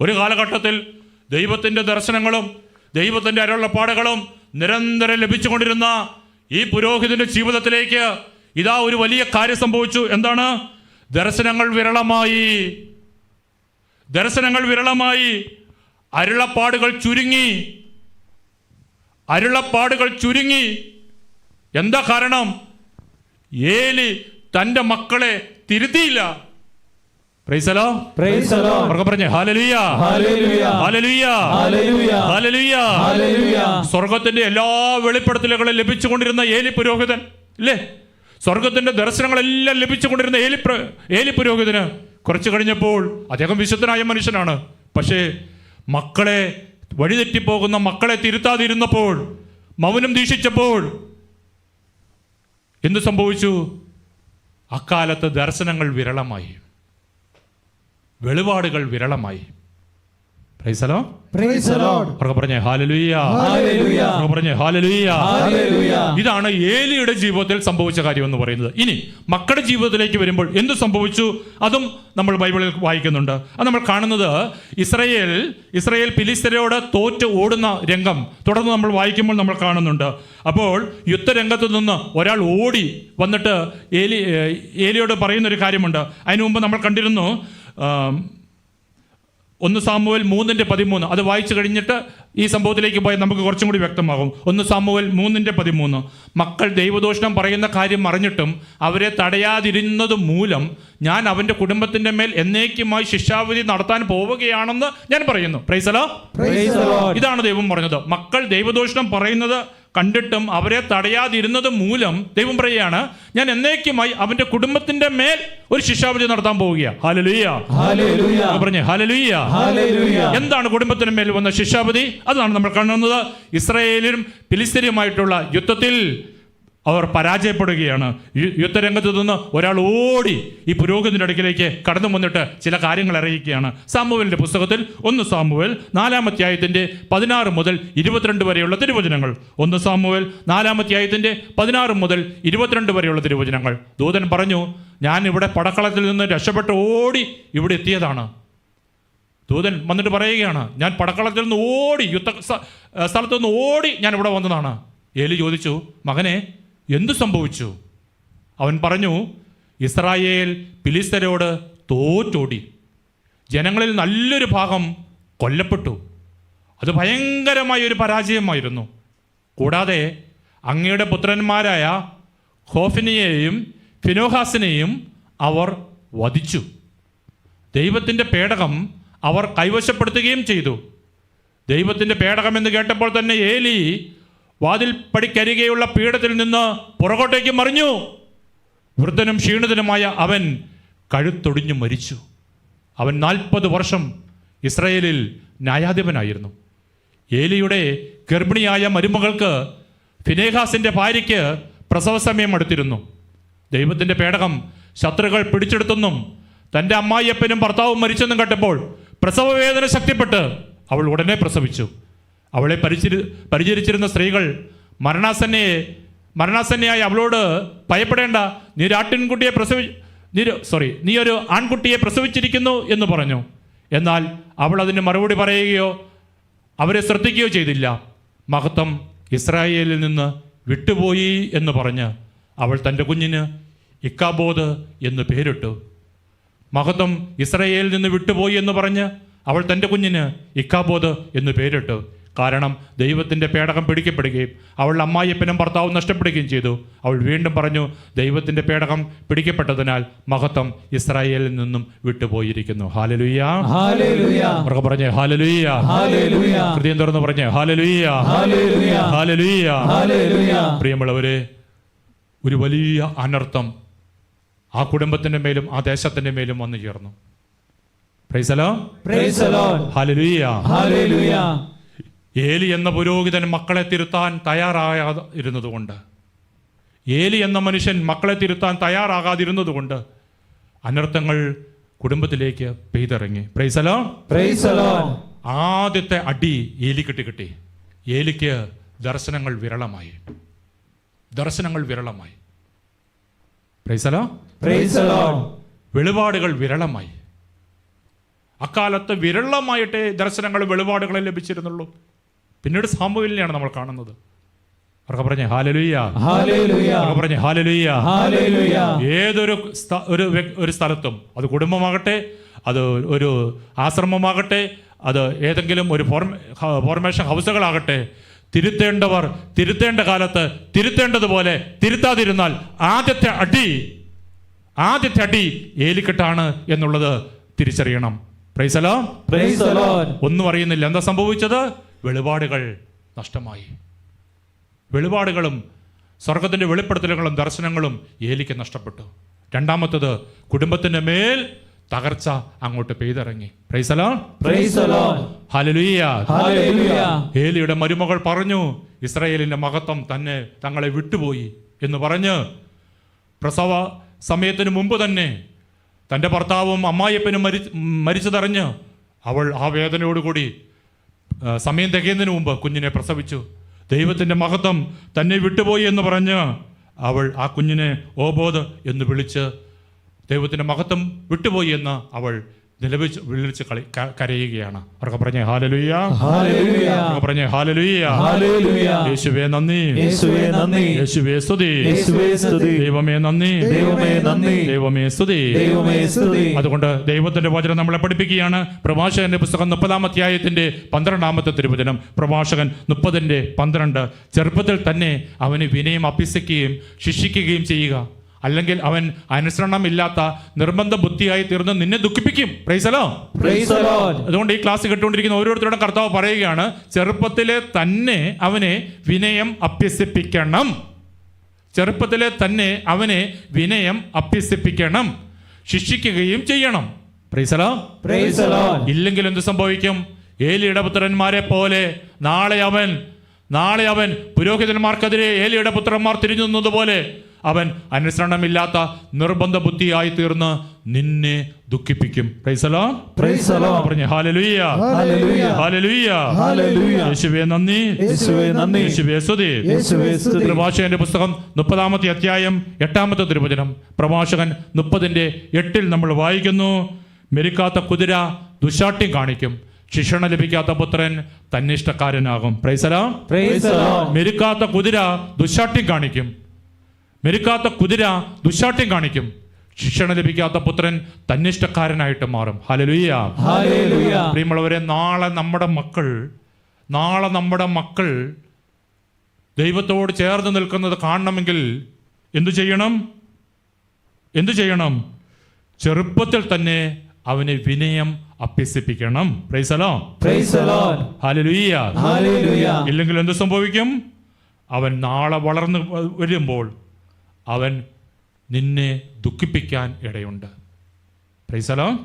ഒരു കാലഘട്ടത്തിൽ ദൈവത്തിൻ്റെ ദർശനങ്ങളും ദൈവത്തിൻ്റെ അരുളപ്പാടുകളും നിരന്തരം ലഭിച്ചുകൊണ്ടിരുന്ന ഈ പുരോഹിതന്റെ ജീവിതത്തിലേക്ക് ഇതാ ഒരു വലിയ കാര്യം സംഭവിച്ചു. എന്താണ്? ദർശനങ്ങൾ വിരളമായി. അരുളപ്പാടുകൾ ചുരുങ്ങി. എന്താ കാരണം? ഏലി തൻ്റെ മക്കളെ തിരുത്തിയില്ല. Praise the Lord. Praise the Lord. പറഞ്ഞേ hallelujah. Hallelujah. Hallelujah. Hallelujah. Hallelujah. Hallelujah. സ്വർഗത്തിന്റെ എല്ലാ വെളിപ്പെടുത്തലുകളും ലഭിച്ചുകൊണ്ടിരുന്ന ഏലി പുരോഹിതൻ ഇല്ലേ? സ്വർഗത്തിന്റെ ദർശനങ്ങളെല്ലാം ലഭിച്ചുകൊണ്ടിരുന്ന ഏലി പുരോഹിതന് കുറച്ചു കഴിഞ്ഞപ്പോൾ, അദ്ദേഹം വിശുദ്ധനായ മനുഷ്യനാണ്, പക്ഷേ മക്കളെ വഴിതെറ്റിപ്പോകുന്ന മക്കളെ തിരുത്താതിരുന്നപ്പോൾ, മൗനം ദീക്ഷിച്ചപ്പോൾ എന്ത് സംഭവിച്ചു? അക്കാലത്ത് ദർശനങ്ങൾ വിരളമായി, വെളിപാടുകൾ വിരളമായി. Praise the Lord. Praise the Lord. പറഞ്ഞേ ഹല്ലേലൂയ. ഹല്ലേലൂയ. പറഞ്ഞേ ഹല്ലേലൂയ. ഹല്ലേലൂയ. ഇതാണ് ഏലിയുടെ ജീവിതത്തിൽ സംഭവിച്ച കാര്യം എന്ന് പറയുന്നത്. ഇനി മക്കളുടെ ജീവിതത്തിലേക്ക് വരുമ്പോൾ എന്ത് സംഭവിച്ചു? അതും നമ്മൾ ബൈബിളിൽ വായിക്കുന്നുണ്ട്. അത് നമ്മൾ കാണുന്നത് ഇസ്രായേൽ ഫിലിസ്ത്യരോട് തോറ്റ് ഓടുന്ന രംഗം തുടർന്ന് നമ്മൾ വായിക്കുമ്പോൾ നമ്മൾ കാണുന്നുണ്ട്. അപ്പോൾ യുദ്ധരംഗത്ത് നിന്ന് ഒരാൾ ഓടി വന്നിട്ട് ഏലിയോട് പറയുന്നൊരു കാര്യമുണ്ട്. അതിനു മുമ്പ് നമ്മൾ കണ്ടിരുന്നു 1 സാമുവേൽ 3:13. അത് വായിച്ചു കഴിഞ്ഞിട്ട് ഈ സംഭവത്തിലേക്ക് പോയാൽ നമുക്ക് കുറച്ചും കൂടി വ്യക്തമാകും. 1 സാമുവേൽ 3:13. മക്കൾ ദൈവദോഷണം പറയുന്ന കാര്യം അറിഞ്ഞിട്ടും അവരെ തടയാതിരുന്നത് മൂലം ഞാൻ അവൻ്റെ കുടുംബത്തിൻ്റെ മേൽ എന്നേക്കുമായി ശിക്ഷാവിധി നടത്താൻ പോവുകയാണെന്ന് ഞാൻ പറയുന്നു. Price the Lord. Praise the Lord. ഇതാണ് ദൈവം പറഞ്ഞത്. മക്കൾ ദൈവദോഷണം പറയുന്നത് കണ്ടിട്ടും അവരെ തടയാതിരുന്നത് മൂലം ദൈവം പറയുകയാണ്, ഞാൻ എന്നേക്കുമായി അവന്റെ കുടുംബത്തിന്റെ മേൽ ഒരു ശിക്ഷാവിധി നടത്താൻ പോവുകയാണ്. ഹല്ലേലൂയ. ഹല്ലേലൂയ. പറഞ്ഞേ ഹല്ലേലൂയ. ഹല്ലേലൂയ. എന്താണ് കുടുംബത്തിന് മേൽ വന്ന ശിക്ഷാവിധി? അതാണ് നമ്മൾ കാണുന്നത്. ഇസ്രായേലും ഫിലിസ്ത്യരുമായിട്ടുള്ള യുദ്ധത്തിൽ അവർ പരാജയപ്പെടുകയാണ്. യുദ്ധരംഗത്ത് നിന്ന് ഒരാൾ ഓടി ഈ പുരോഹിതന്റെ അടുക്കിലേക്ക് കടന്നു വന്നിട്ട് ചില കാര്യങ്ങൾ അറിയിക്കുകയാണ്. സാമുവേലിന്റെ പുസ്തകത്തിൽ 1 സാമുവേൽ 4-ാമത്തെ 16 മുതൽ 22 വരെയുള്ള തിരുവചനങ്ങൾ. 1 സാമുവേൽ 4-ാമത്തെ 16 മുതൽ 22 വരെയുള്ള തിരുവചനങ്ങൾ. ദൂതൻ പറഞ്ഞു, ഞാൻ ഇവിടെ പടക്കളത്തിൽ നിന്ന് രക്ഷപ്പെട്ട് ഓടി ഇവിടെ എത്തിയതാണ്. ദൂതൻ വന്നിട്ട് പറയുകയാണ്, ഞാൻ പടക്കളത്തിൽ നിന്ന് ഓടി, യുദ്ധ സ്ഥലത്ത് നിന്ന് ഓടി ഞാൻ ഇവിടെ വന്നതാണ്. ഏലി ചോദിച്ചു, മകനെ എന്തു സംഭവിച്ചു? അവൻ പറഞ്ഞു, ഇസ്രായേൽ ഫിലിസ്ത്യരോട് തോറ്റോടി, ജനങ്ങളിൽ നല്ലൊരു ഭാഗം കൊല്ലപ്പെട്ടു. അത് ഭയങ്കരമായ ഒരു പരാജയമായിരുന്നു. കൂടാതെ അങ്ങയുടെ പുത്രന്മാരായ ഹോഫിനെയും ഫിനോഹാസിനെയും അവർ വധിച്ചു. ദൈവത്തിൻ്റെ പേടകം അവർ കൈവശപ്പെടുത്തുകയും ചെയ്തു. ദൈവത്തിൻ്റെ പേടകം എന്ന് കേട്ടപ്പോൾ തന്നെ ഏലി വാതിൽ പടിക്കരികെയുള്ള പീഠത്തിൽ നിന്ന് പുറകോട്ടേക്ക് മറിഞ്ഞു. വൃദ്ധനും ക്ഷീണിതനുമായ അവൻ കഴുത്തൊടിഞ്ഞു മരിച്ചു. അവൻ 40 വർഷം ഇസ്രായേലിൽ ന്യായാധിപനായിരുന്നു. ഏലിയുടെ ഗർഭിണിയായ മരുമകൾക്ക് ഫിനേഹാസിൻ്റെ ഭാര്യയ്ക്ക് പ്രസവ സമയം അടുത്തിരുന്നു. ദൈവത്തിൻ്റെ പേടകം ശത്രുക്കൾ പിടിച്ചെടുത്തെന്നും തൻ്റെ അമ്മായിയപ്പനും ഭർത്താവും മരിച്ചെന്നും കേട്ടപ്പോൾ പ്രസവവേദന ശക്തിപ്പെട്ട് അവൾ ഉടനെ പ്രസവിച്ചു. അവളെ പരിചരിച്ചിരുന്ന സ്ത്രീകൾ മരണാസന്നയായി അവളോട് ഭയപ്പെടേണ്ട, നീ ഒരു ആൺകുട്ടിയെ പ്രസവിച്ചിരിക്കുന്നു എന്ന് പറഞ്ഞു. എന്നാൽ അവൾ അതിന് മറുപടി പറയുകയോ അവരെ ശ്രദ്ധിക്കുകയോ ചെയ്തില്ല. മഹത്വം ഇസ്രായേലിൽ നിന്ന് വിട്ടുപോയി എന്ന് പറഞ്ഞ് അവൾ തൻ്റെ കുഞ്ഞിന് ഇക്കാബോദ് എന്ന് പേരിട്ടു. മഹത്വം ഇസ്രായേലിൽ നിന്ന് വിട്ടുപോയി എന്ന് പറഞ്ഞ് അവൾ തൻ്റെ കുഞ്ഞിന് ഇക്കാബോദ് എന്ന് പേരിട്ടു. കാരണം ദൈവത്തിൻ്റെ പേടകം പിടിക്കപ്പെടുകയും അവളുടെ അമ്മായിയപ്പനും ഭർത്താവും നഷ്ടപ്പെടുകയും ചെയ്തു. അവൾ വീണ്ടും പറഞ്ഞു, ദൈവത്തിൻ്റെ പേടകം പിടിക്കപ്പെട്ടതിനാൽ മഹത്വം ഇസ്രായേലിൽ നിന്നും വിട്ടുപോയിരിക്കുന്നു. Hallelujah, hallelujah. അവർക്ക് പറഞ്ഞേ ഹല്ലേലൂയ, ഹല്ലേലൂയ. ഹൃദയം തുറന്ന് പറഞ്ഞേ ഹല്ലേലൂയ, ഹല്ലേലൂയ. ഹല്ലേലൂയ. ഹല്ലേലൂയ. പ്രിയമുള്ളവരെ, ഒരു വലിയ അനർത്ഥം ആ കുടുംബത്തിൻ്റെ മേലും ആ ദേശത്തിൻ്റെ മേലും വന്നു ചേർന്നു. Price the Lord. Praise the Lord. Hallelujah. Hallelujah. ഏലി എന്ന പുരോഹിതൻ മക്കളെ തിരുത്താൻ തയ്യാറാകാതിരുന്നതുകൊണ്ട്, ഏലി എന്ന മനുഷ്യൻ മക്കളെ തിരുത്താൻ തയ്യാറാകാതിരുന്നതുകൊണ്ട് അനർത്ഥങ്ങൾ കുടുംബത്തിലേക്ക് പെയ്തിറങ്ങി. Praise the Lord. Praise the Lord. ആദ്യത്തെ അടി ഏലിക്ക് കിട്ടി. ഏലിക്ക് ദർശനങ്ങൾ വിരളമായി. Praise the Lord. Praise the Lord. വെളിപാടുകൾ വിരളമായി. അക്കാലത്ത് വിരളമായിട്ടേ ദർശനങ്ങളും വെളിപാടുകളും ലഭിച്ചിരുന്നുള്ളൂ. പിന്നീട് സാമുവേലിനെയാണ് നമ്മൾ കാണുന്നത്. അവർക്ക് പറഞ്ഞേ ഹല്ലേലൂയ, ഹല്ലേലൂയ. അവർക്ക് പറഞ്ഞേ ഹല്ലേലൂയ, ഹല്ലേലൂയ. ഏതൊരു ഒരു സ്ഥലത്തും, അത് കുടുംബമാകട്ടെ, അത് ഒരു ആശ്രമമാകട്ടെ, അത് ഏതെങ്കിലും ഒരു ഫോർമേഷൻ ഹൗസുകളാകട്ടെ, തിരുത്തേണ്ടവർ തിരുത്തേണ്ട കാലത്ത് തിരുത്തേണ്ടതുപോലെ തിരുത്താതിരുന്നാൽ ആദ്യത്തെ അടി ഏലിക്കെട്ടാണ് എന്നുള്ളത് തിരിച്ചറിയണം. Price the Lord. Praise the Lord. ഒന്നും അറിയുന്നില്ല. എന്താ സംഭവിച്ചത്? വെളിപാടുകൾ നഷ്ടമായി. വെളിപാടുകളും സ്വർഗത്തിൻ്റെ വെളിപ്പെടുത്തലുകളും ദർശനങ്ങളും ഏലിക്ക് നഷ്ടപ്പെട്ടു. രണ്ടാമത്തത്, കുടുംബത്തിൻ്റെ മേൽ തകർച്ച അങ്ങോട്ട് പെയ്തിറങ്ങി. Praise the Lord. Praise the Lord. Hallelujah, hallelujah. ഏലിയുടെ മരുമകൾ പറഞ്ഞു, ഇസ്രായേലിന്റെ മഹത്വം തങ്ങളെ വിട്ടുപോയി എന്ന് പറഞ്ഞ് പ്രസവ സമയത്തിന് മുമ്പ് തന്നെ തൻ്റെ ഭർത്താവും അമ്മായിയപ്പനും മരിച്ചതറിഞ്ഞ് അവൾ ആ വേദനയോടുകൂടി സമയം തികയുന്നതിന് മുമ്പ് കുഞ്ഞിനെ പ്രസവിച്ചു. ദൈവത്തിൻ്റെ മഹത്വം തന്നെ വിട്ടുപോയി എന്ന് പറഞ്ഞ് അവൾ ആ കുഞ്ഞിനെ ഓബോദ് എന്ന് വിളിച്ച് ദൈവത്തിൻ്റെ മഹത്വം വിട്ടുപോയി എന്ന് അവൾ വിളിച്ച് കരയുകയാണ്. അവർക്ക് പറഞ്ഞേ ഹല്ലേലൂയ, ഹല്ലേലൂയ. അവർക്ക് പറഞ്ഞേ ഹല്ലേലൂയ, ഹല്ലേലൂയ. യേശുവേ നന്ദി, യേശുവേ നന്ദി. യേശുവേ സ്തുതി, യേശുവേ സ്തുതി. ദൈവമേ നന്ദി, ദൈവമേ നന്ദി. ദൈവമേ സ്തുതി, ദൈവമേ സ്തുതി. അതുകൊണ്ട് ദൈവത്തിന്റെ വചനം നമ്മളെ പഠിപ്പിക്കുകയാണ്. പ്രഭാഷകന്റെ പുസ്തകം 30-ാം അധ്യായത്തിന്റെ 12-ാമത്തെ തിരുവചനം. പ്രഭാഷകൻ 30:12. ചെറുപ്പത്തിൽ തന്നെ അവന് വിനയം അഭ്യസിക്കുകയും ശിക്ഷിക്കുകയും ചെയ്യുക, അല്ലെങ്കിൽ അവൻ അനുസരണമില്ലാത്ത നിർബന്ധ ബുദ്ധിയായി തീർന്ന് നിന്നെ ദുഃഖിപ്പിക്കും. Praise the Lord. Praise the Lord. അതുകൊണ്ട് ഈ ക്ലാസ് കേട്ടുകൊണ്ടിരിക്കുന്ന ഓരോരുത്തരുടെ കർത്താവ് പറയുകയാണ്, ചെറുപ്പത്തിലെ തന്നെ അവനെ വിനയം അഭ്യസിപ്പിക്കണം. ചെറുപ്പത്തിലെ തന്നെ അവനെ വിനയം അഭ്യസിപ്പിക്കണം, ശിക്ഷിക്കുകയും ചെയ്യണം. Price the Lord. Praise the Lord. ഇല്ലെങ്കിൽ എന്ത് സംഭവിക്കും? ഏലിയുടെ പുത്രന്മാരെ പോലെ നാളെ അവൻ പുരോഹിതന്മാർക്കെതിരെ ഏലിയുടെ പുത്രന്മാർ തിരിഞ്ഞു നിന്നതുപോലെ അവൻ അനുസരണമില്ലാത്ത നിർബന്ധ ബുദ്ധിയായി തീർന്ന് നിന്നെ ദുഃഖിപ്പിക്കും. Praise the Lord. Praise the Lord. പറഞ്ഞേ ഹല്ലേലൂയ, ഹല്ലേലൂയ. Hallelujah, hallelujah. യേശുവേ നന്ദി, യേശുവേ നന്ദി. യേശുവേ സ്തുതി. യേശുവേ സ്തുതി. പ്രഭാഷകന്റെ പുസ്തകം 30-ാമത്തെ അധ്യായം 8-ാമത്തെ തിരുവചനം. പ്രഭാഷകൻ 30:8 നമ്മൾ വായിക്കുന്നു, മെരുക്കാത്ത കുതിര ദുശാഠ്യം കാണിക്കും, ശിക്ഷണ ലഭിക്കാത്ത പുത്രൻ തന്നിഷ്ടക്കാരനാകും. Praise the Lord. Praise the Lord. മെരുക്കാത്ത കുതിര ദുശാഠ്യം കാണിക്കും, ശിക്ഷണ ലഭിക്കാത്ത പുത്രൻ തന്നിഷ്ടക്കാരനായിട്ട് മാറും. Hallelujah, hallelujah. പ്രിയമുള്ളവരെ, നാളെ നമ്മുടെ മക്കൾ ദൈവത്തോട് ചേർന്ന് നിൽക്കുന്നത് കാണണമെങ്കിൽ എന്തു ചെയ്യണം? ചെറുപ്പത്തിൽ തന്നെ അവനെ വിനയം അഭ്യസിപ്പിക്കണം. Praise the Lord. ഹല്ലേലൂയ. ഇല്ലെങ്കിൽ എന്ത് സംഭവിക്കും? അവൻ നാളെ വളർന്നു വരുമ്പോൾ അവൻ നിന്നെ ദുഃഖിപ്പിക്കാൻ ഇടയുണ്ട്. Price the Lord.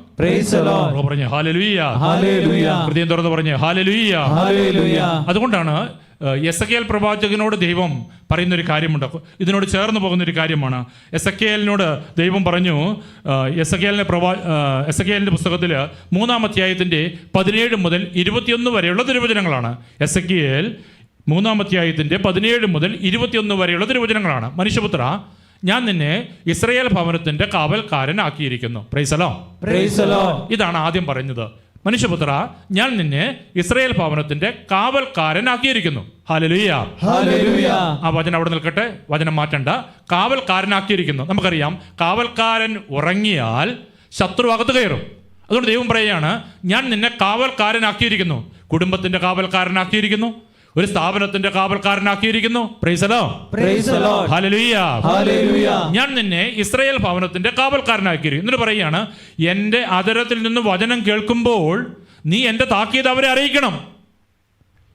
പറഞ്ഞേ ഹല്ലേലൂയ. ഹൃദയം തുറന്ന് പറഞ്ഞേ ഹല്ലേലൂയ. അതുകൊണ്ടാണ് എസെക്കിയേൽ പ്രവാചകനോട് ദൈവം പറയുന്നൊരു കാര്യമുണ്ട്. ഇതിനോട് ചേർന്ന് പോകുന്നൊരു കാര്യമാണ്. എസെക്കിയേലിനോട് ദൈവം പറഞ്ഞു, എസെക്കിയേലിൻ്റെ പുസ്തകത്തിൽ 3-ാം അധ്യായത്തിൻ്റെ 17 മുതൽ 21 വരെയുള്ള തിരുവചനങ്ങളാണ്. എസെക്കിയേൽ 3-ാം അധ്യായത്തിൻ്റെ 17 മുതൽ 21 വരെയുള്ള തിരുവചനങ്ങളാണ്. മനുഷ്യപുത്ര, ഞാൻ നിന്നെ ഇസ്രായേൽ ഭവനത്തിൻ്റെ കാവൽക്കാരനാക്കിയിരിക്കുന്നു. Praise the Lord. ഇതാണ് ആദ്യം പറഞ്ഞത്. മനുഷ്യപുത്ര, ഞാൻ നിന്നെ ഇസ്രായേൽ ഭവനത്തിന്റെ കാവൽക്കാരനാക്കിയിരിക്കുന്നു. ഹല്ലേലൂയ. ആ വചനം അവിടെ നിൽക്കട്ടെ, വചനം മാറ്റണ്ട. കാവൽക്കാരനാക്കിയിരിക്കുന്നു. നമുക്കറിയാം, കാവൽക്കാരൻ ഉറങ്ങിയാൽ ശത്രു അകത്ത് കയറും. അതുകൊണ്ട് ദൈവം പറയുകയാണ്, ഞാൻ നിന്നെ കാവൽക്കാരനാക്കിയിരിക്കുന്നു. കുടുംബത്തിന്റെ കാവൽക്കാരനാക്കിയിരിക്കുന്നു, ഒരു സ്ഥാപനത്തിന്റെ കാവൽക്കാരനാക്കിയിരിക്കുന്നു. Praise the Lord. ഹല്ലേലൂയ. ഞാൻ നിന്നെ ഇസ്രായേൽ ഭവനത്തിന്റെ കാവൽക്കാരനാക്കിയിരിക്കുന്നു. എന്നിട്ട് പറയുകയാണ്, എൻ്റെ അധരത്തിൽ നിന്ന് വചനം കേൾക്കുമ്പോൾ നീ എൻ്റെ താക്കീത് അവരെ അറിയിക്കണം.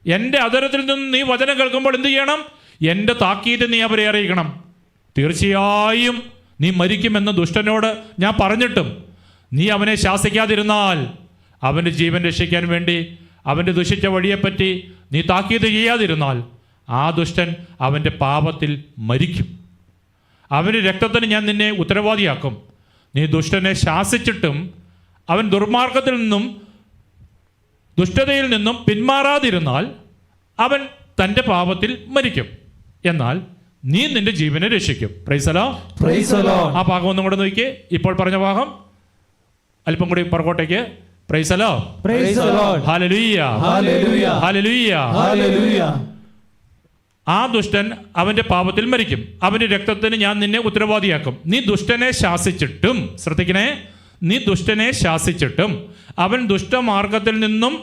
എൻ്റെ അധരത്തിൽ നിന്ന് നീ വചനം കേൾക്കുമ്പോൾ എന്ത് ചെയ്യണം? എൻ്റെ താക്കീത് നീ അവരെ അറിയിക്കണം. തീർച്ചയായും നീ മരിക്കുമെന്ന് ദുഷ്ടനോട് ഞാൻ പറഞ്ഞിട്ടും നീ അവനെ ശാസിക്കാതിരുന്നാൽ, അവൻ്റെ ജീവൻ രക്ഷിക്കാൻ വേണ്ടി അവൻ്റെ ദുഷിച്ച വഴിയെപ്പറ്റി നീ താക്കീത് ചെയ്യാതിരുന്നാൽ, ആ ദുഷ്ടൻ അവൻ്റെ പാപത്തിൽ മരിക്കും. അവൻ്റെ രക്തത്തിന് ഞാൻ നിന്നെ ഉത്തരവാദിയാക്കും. നീ ദുഷ്ടനെ ശാസിച്ചിട്ടും അവൻ ദുർമാർഗത്തിൽ നിന്നും ദുഷ്ടതയിൽ നിന്നും പിന്മാറാതിരുന്നാൽ അവൻ തൻ്റെ പാപത്തിൽ മരിക്കും. എന്നാൽ നീ നിന്റെ ജീവനെ രക്ഷിക്കും. Price the Lord. ആ ഭാഗം ഒന്നും കൂടെ നോക്കിയേ. ഇപ്പോൾ പറഞ്ഞ ഭാഗം അല്പം കൂടി പുറകോട്ടേക്ക്. Praise the Lord. Hallelujah. Hallelujah. ആ ദുഷ്ടൻ അവന്റെ പാപത്തിൽ മരിക്കും. അവന്റെ രക്തത്തിന് ഞാൻ നിന്നെ ഉത്തരവാദിയാക്കും. നീ ദുഷ്ടനെ ശാസിച്ചിട്ടും, ശ്രദ്ധിക്കണേ, നീ ദുഷ്ടനെ ശാസിച്ചിട്ടും അവൻ ദുഷ്ടമാർഗത്തിൽ നിന്നും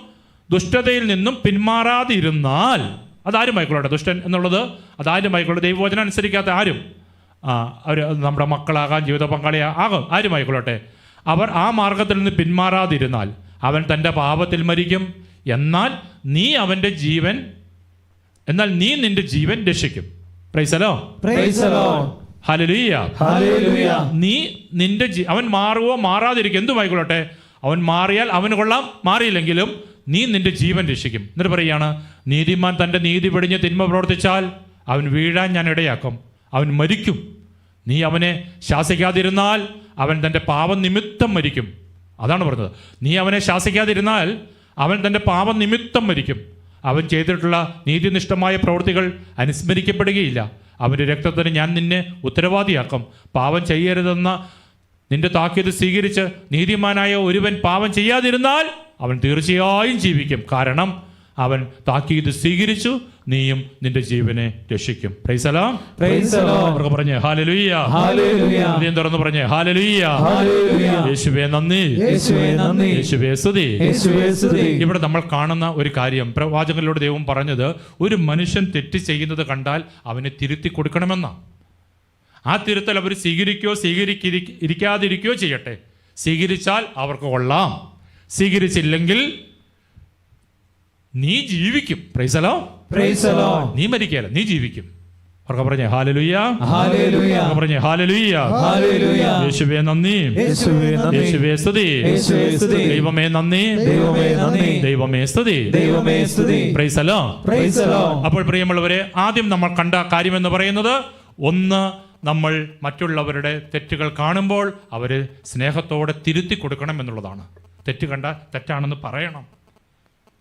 ദുഷ്ടതയിൽ നിന്നും പിന്മാറാതിരുന്നാൽ, അതാരുമായിക്കൊള്ളട്ടെ, ദുഷ്ടൻ എന്നുള്ളത് അതാരുമായിക്കൊള്ളട്ടെ, ദൈവവചനം അനുസരിക്കാത്ത ആരും, അവർ നമ്മുടെ മക്കളാകാം, ജീവിത പങ്കാളിയാകാം, ആരുമായിക്കൊള്ളട്ടെ, അവർ ആ മാർഗത്തിൽ നിന്ന് പിന്മാറാതിരുന്നാൽ അവൻ തൻ്റെ പാപത്തിൽ മരിക്കും. എന്നാൽ നീ നിന്റെ ജീവൻ രക്ഷിക്കും. Price the Lord. ഹല്ലേലൂയ. നീ നിന്റെ അവൻ മാറുവോ മാറാതിരിക്കും, എന്തുമായിക്കൊള്ളട്ടെ, അവൻ മാറിയാൽ അവന് കൊള്ളാം, മാറിയില്ലെങ്കിലും നീ നിന്റെ ജീവൻ രക്ഷിക്കും. എന്നിട്ട് പറയുകയാണ്, നീതിമാൻ തൻ്റെ നീതി വെടിഞ്ഞ് തിന്മ പ്രവർത്തിച്ചാൽ അവൻ വീഴാൻ ഞാൻ ഇടയാക്കും, അവൻ മരിക്കും. നീ അവനെ ശാസിക്കാതിരുന്നാൽ അവൻ തൻ്റെ പാപം നിമിത്തം മരിക്കും. അതാണ് പറഞ്ഞത്. നീ അവനെ ശാസിക്കാതിരുന്നാൽ അവൻ തൻ്റെ പാപം നിമിത്തം മരിക്കും. അവൻ ചെയ്തിട്ടുള്ള നീതിനിഷ്ഠമായ പ്രവൃത്തികൾ അനുസ്മരിക്കപ്പെടുകയില്ല. അവൻ്റെ രക്തത്തിന് ഞാൻ നിന്നെ ഉത്തരവാദിയാക്കും. പാപം ചെയ്യരുതെന്ന നിന്റെ താക്കീത് സ്വീകരിച്ച് നീതിമാനായ ഒരുവൻ പാപം ചെയ്യാതിരുന്നാൽ അവൻ തീർച്ചയായും ജീവിക്കും. കാരണം അവൻ താക്കീത് സ്വീകരിച്ചു, നീയും നിന്റെ ജീവനെ രക്ഷിക്കും. Price the Lord. പറഞ്ഞേ ഹല്ലേലൂയ. ഹൃദയം തുറന്ന് പറഞ്ഞേ ഹല്ലേലൂയ. യേശുവേ നന്ദി, യേശുവേ സ്തുതി. ഇവിടെ നമ്മൾ കാണുന്ന ഒരു കാര്യം, പ്രവാചകനിലൂടെ ദൈവം പറഞ്ഞത്, ഒരു മനുഷ്യൻ തെറ്റ് ചെയ്യുന്നത് കണ്ടാൽ അവനെ തിരുത്തി കൊടുക്കണമെന്നാണ്. ആ തിരുത്തൽ അവർ സ്വീകരിക്കാതിരിക്കുകയോ ചെയ്യട്ടെ. സ്വീകരിച്ചാൽ അവർക്ക് കൊള്ളാം, സ്വീകരിച്ചില്ലെങ്കിൽ നീ ജീവിക്കും. Price the Lord. നീ മരിക്കുകയല്ല, നീ ജീവിക്കും. അവർക്ക് പറഞ്ഞേ ഹല്ലേലൂയ. പറഞ്ഞേ ഹല്ലേലൂയ. യേശുവേ നന്ദി, യേശുവേ സ്തുതി. ദൈവമേ നന്ദി, ദൈവമേ സ്തുതി. Praise the Lord. അപ്പോൾ പ്രിയമുള്ളവരെ, ആദ്യം നമ്മൾ കണ്ട കാര്യം എന്ന് പറയുന്നത്, ഒന്ന്, നമ്മൾ മറ്റുള്ളവരുടെ തെറ്റുകൾ കാണുമ്പോൾ അവരെ സ്നേഹത്തോടെ തിരുത്തി കൊടുക്കണം എന്നുള്ളതാണ്. തെറ്റ് കണ്ട തെറ്റാണെന്ന് പറയണം.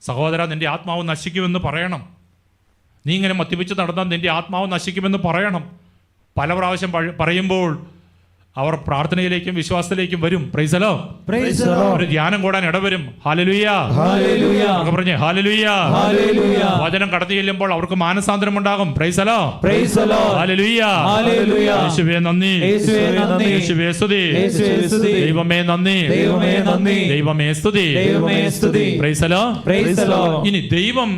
സഹോദര, നിന്റെ ആത്മാവ് നശിക്കുമെന്ന് പറയണം. നീ ഇങ്ങനെ മദ്യപിച്ച് നടന്നാൽ നിന്റെ ആത്മാവ് നശിക്കുമെന്ന് പറയണം. പല പ്രാവശ്യം പറയുമ്പോൾ അവർ പ്രാർത്ഥനയിലേക്കും വിശ്വാസത്തിലേക്കും വരും. Price the Lord. ഒരു ധ്യാനം കൂടാൻ ഇടവരും. ഹല്ലേലൂയ. പറഞ്ഞേ ഹല്ലേലൂയ. വചനം കടന്നു ചെല്ലുമ്പോൾ അവർക്ക് മാനസാന്തരം ഉണ്ടാകും. Price the Lord. ഹല്ലേലൂയ. യേശുവേ നന്ദി, യേശുവേ സ്തുതി. ദൈവമേ നന്ദി, ദൈവമേ സ്തുതി. Praise the Lord. ഇനി ദൈവം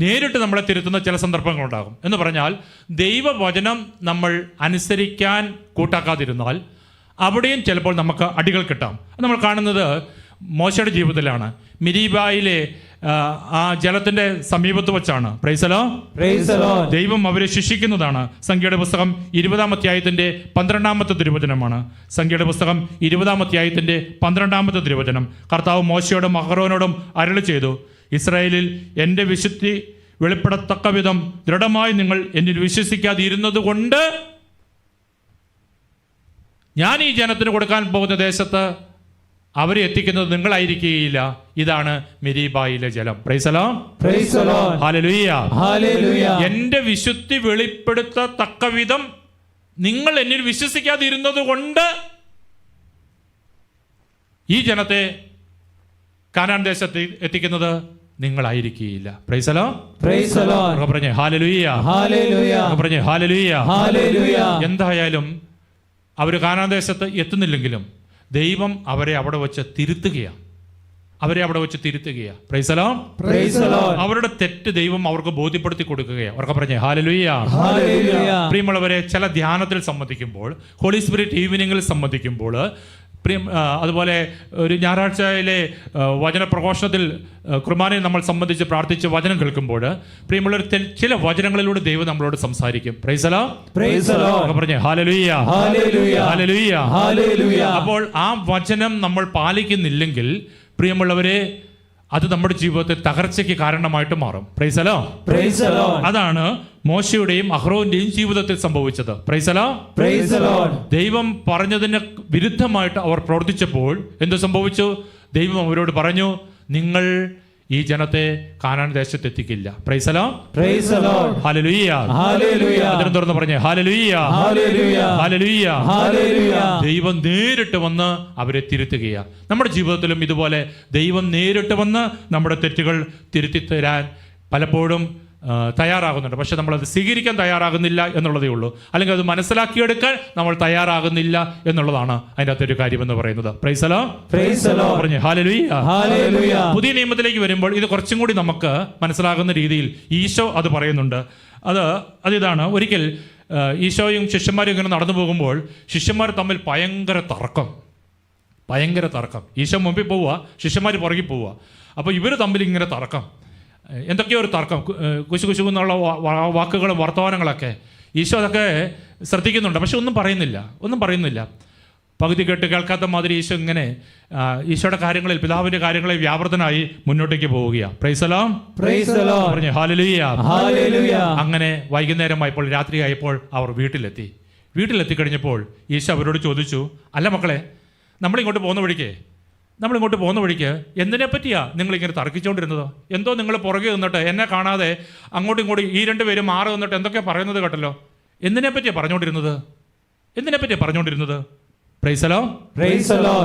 നേരിട്ട് നമ്മളെ തിരുത്തുന്ന ചില സന്ദർഭങ്ങളുണ്ടാകും. എന്ന് പറഞ്ഞാൽ ദൈവവചനം നമ്മൾ അനുസരിക്കാൻ കൂട്ടാക്കാതിരുന്നാൽ അവിടെയും ചിലപ്പോൾ നമുക്ക് അടികൾ കിട്ടാം. നമ്മൾ കാണുന്നത് മോശയുടെ ജീവിതത്തിലാണ്. മിരീബായിലെ ആ ജലത്തിന്റെ സമീപത്ത് വെച്ചാണ്. Price the Lord. ദൈവം അവരെ ശിക്ഷിക്കുന്നതാണ്. സംഖ്യയുടെ പുസ്തകം 20-ാം അധ്യായത്തിന്റെ 12-ാമത്തെ തിരുവചനമാണ്. സംഖ്യയുടെ പുസ്തകം 20-ാം അധ്യായത്തിന്റെ 12-ാമത്തെ തിരുവചനം. കർത്താവ് മോശയോടും അഹ്റോനോടും അരുളി ചെയ്തു, ഇസ്രായേലിൽ എൻ്റെ വിശുദ്ധി വെളിപ്പെടത്തക്ക വിധം ദൃഢമായി നിങ്ങൾ എന്നിൽ വിശ്വസിക്കാതിരുന്നത് കൊണ്ട് ഞാൻ ഈ ജനത്തിന് കൊടുക്കാൻ പോകുന്ന ദേശത്ത് അവരെ എത്തിക്കുന്നത് നിങ്ങളായിരിക്കുകയില്ല. ഇതാണ് മെരീബായിലെ ജലം. Price the Lord. ഹല്ലേലൂയ. എന്റെ വിശുദ്ധി വെളിപ്പെടുത്തത്തക്ക വിധം നിങ്ങൾ എന്നിൽ വിശ്വസിക്കാതിരുന്നത് കൊണ്ട് ഈ ജനത്തെ കാനാൻ ദേശത്ത് എത്തിക്കുന്നത് നിങ്ങളായിരിക്കുകയില്ല. Praise the Lord. പറഞ്ഞേ ഹല്ലേലൂയ. പറഞ്ഞേ ഹല്ലേലൂയ. എന്തായാലും അവർ കാനാൻ ദേശത്ത് എത്തുന്നില്ലെങ്കിലും ദൈവം അവരെ അവിടെ വെച്ച് തിരുത്തുകയാണ്. Praise the Lord. അവരുടെ തെറ്റ് ദൈവം അവർക്ക് ബോധ്യപ്പെടുത്തി കൊടുക്കുകയാണ്. അവർക്ക് പറഞ്ഞേ ഹല്ലേലൂയ. പ്രിയമുള്ളവരെ, ചില ധ്യാനത്തിൽ സംബന്ധിക്കുമ്പോൾ, ഹോളി സ്പിരിറ്റ് ഈവനിങ്ങിൽ സംബന്ധിക്കുമ്പോൾ, അതുപോലെ ഒരു ഞായറാഴ്ചയിലെ വചന പ്രഘോഷണത്തിൽ കുർബാനയെ നമ്മൾ സംബന്ധിച്ച് പ്രാർത്ഥിച്ച് വചനം കേൾക്കുമ്പോൾ പ്രിയമുള്ളവർ, ചില വചനങ്ങളിലൂടെ ദൈവം നമ്മളോട് സംസാരിക്കും. Price the Lord. പറഞ്ഞേ ഹല്ലേലൂയ. അപ്പോൾ ആ വചനം നമ്മൾ പാലിക്കുന്നില്ലെങ്കിൽ പ്രിയമുള്ളവരെ, അത് നമ്മുടെ ജീവിതത്തിൽ തകർച്ചയ്ക്ക് കാരണമായിട്ട് മാറും. Price the Lord. അതാണ് മോശയുടെയും അഹ്റോന്റെയും ജീവിതത്തിൽ സംഭവിച്ചത്. Price the Lord. ദൈവം പറഞ്ഞതിന് വിരുദ്ധമായിട്ട് അവർ പ്രവർത്തിച്ചപ്പോൾ എന്ത് സംഭവിച്ചു? ദൈവം അവരോട് പറഞ്ഞു, നിങ്ങൾ ഈ ജനത്തെ കാനാൻ ദേശത്ത് എത്തിക്കില്ല. Praise the Lord. ഹല്ലേലൂയ. അതിനെ തുറന്ന് പറഞ്ഞേ ഹല്ലേലൂയ. ദൈവം നേരിട്ട് വന്ന് അവരെ തിരുത്തുകയാണ്. നമ്മുടെ ജീവിതത്തിലും ഇതുപോലെ ദൈവം നേരിട്ട് വന്ന് നമ്മുടെ തെറ്റുകൾ തിരുത്തി തരാൻ പലപ്പോഴും തയ്യാറാകുന്നുണ്ട്. പക്ഷെ നമ്മളത് സ്വീകരിക്കാൻ തയ്യാറാകുന്നില്ല എന്നുള്ളതേ ഉള്ളൂ. അല്ലെങ്കിൽ അത് മനസ്സിലാക്കിയെടുക്കാൻ നമ്മൾ തയ്യാറാകുന്നില്ല എന്നുള്ളതാണ് അതിൻ്റെ അകത്തൊരു കാര്യം എന്ന് പറയുന്നത്. Price the Lord. പറഞ്ഞു ഹല്ലേലൂയ. പുതിയ നിയമത്തിലേക്ക് വരുമ്പോൾ ഇത് കുറച്ചും കൂടി നമുക്ക് മനസ്സിലാകുന്ന രീതിയിൽ ഈശോ അത് പറയുന്നുണ്ട്. അതിതാണ്, ഒരിക്കൽ ഈശോയും ശിഷ്യന്മാരും ഇങ്ങനെ നടന്നു പോകുമ്പോൾ ശിഷ്യന്മാർ തമ്മിൽ ഭയങ്കര തർക്കം. ഈശോ മുമ്പിൽ പോവുക, ശിഷ്യന്മാർ പുറകിൽ പോവുക. അപ്പോൾ ഇവർ തമ്മിൽ ഇങ്ങനെ തർക്കം, എന്തൊക്കെയോ ഒരു തർക്കം, കുശു എന്നുള്ള വാക്കുകളും വർത്തമാനങ്ങളൊക്കെ. ഈശോ അതൊക്കെ ശ്രദ്ധിക്കുന്നുണ്ട്, പക്ഷെ ഒന്നും പറയുന്നില്ല. പകുതി കേട്ട് കേൾക്കാത്ത മാതിരി ഈശോ ഇങ്ങനെ ഈശോയുടെ കാര്യങ്ങളിൽ, പിതാവിൻ്റെ കാര്യങ്ങളിൽ വ്യാപൃതനായി മുന്നോട്ടേക്ക് പോവുകയാണ്. Price the Lord. പറഞ്ഞു ഹല്ലേലൂയ. അങ്ങനെ വൈകുന്നേരമായപ്പോൾ, രാത്രിയായപ്പോൾ അവർ വീട്ടിലെത്തി കഴിഞ്ഞപ്പോൾ ഈശോ അവരോട് ചോദിച്ചു, അല്ല മക്കളെ, നമ്മളിങ്ങോട്ട് പോകുന്ന വഴിക്ക് എന്തിനെ പറ്റിയാ നിങ്ങളിങ്ങനെ തർക്കിച്ചുകൊണ്ടിരുന്നത്? എന്തോ നിങ്ങൾ പുറകെ നിന്നിട്ട് എന്നെ കാണാതെ അങ്ങോട്ടും ഇങ്ങോട്ടും ഈ രണ്ടുപേരും മാറി നിന്നിട്ട് എന്തൊക്കെ പറയുന്നത് കേട്ടല്ലോ. എന്തിനെ പറ്റിയാ പറഞ്ഞുകൊണ്ടിരുന്നത്? Price the Lord.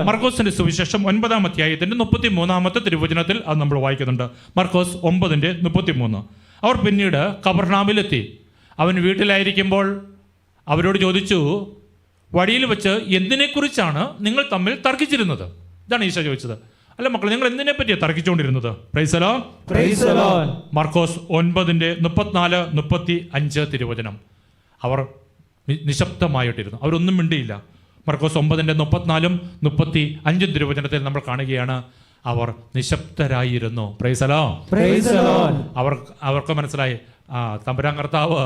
മർക്കോസിന്റെ സുവിശേഷം 9-ാം അധ്യായത്തിന്റെ 33-ാമത്തെ തിരുവചനത്തിൽ അത് നമ്മൾ വായിക്കുന്നുണ്ട്. മർക്കോസ് 9:33. അവർ പിന്നീട് കഫർനഹൂമിലെത്തി. അവൻ വീട്ടിലായിരിക്കുമ്പോൾ അവരോട് ചോദിച്ചു, വഴിയിൽ വെച്ച് എന്തിനെക്കുറിച്ചാണ് നിങ്ങൾ തമ്മിൽ തർക്കിച്ചിരുന്നത്? ഇതാണ് ഈശോ ചോദിച്ചത്. അല്ല മക്കളെ, നിങ്ങൾ എന്തിനെ പറ്റിയാണ് തർക്കിച്ചുകൊണ്ടിരുന്നത്? Praise the Lord. മർക്കോസ് 9:34-35 തിരുവചനം. അവർ നിശബ്ദമായിട്ടിരുന്നു, അവരൊന്നും മിണ്ടിയില്ല. മർക്കോസ് 9:34-35 തിരുവചനത്തിൽ നമ്മൾ കാണുകയാണ്, അവർ നിശബ്ദരായിരുന്നു. Praise the Lord. അവർക്ക് മനസ്സിലായി, തമ്പുരാൻ കർത്താവ്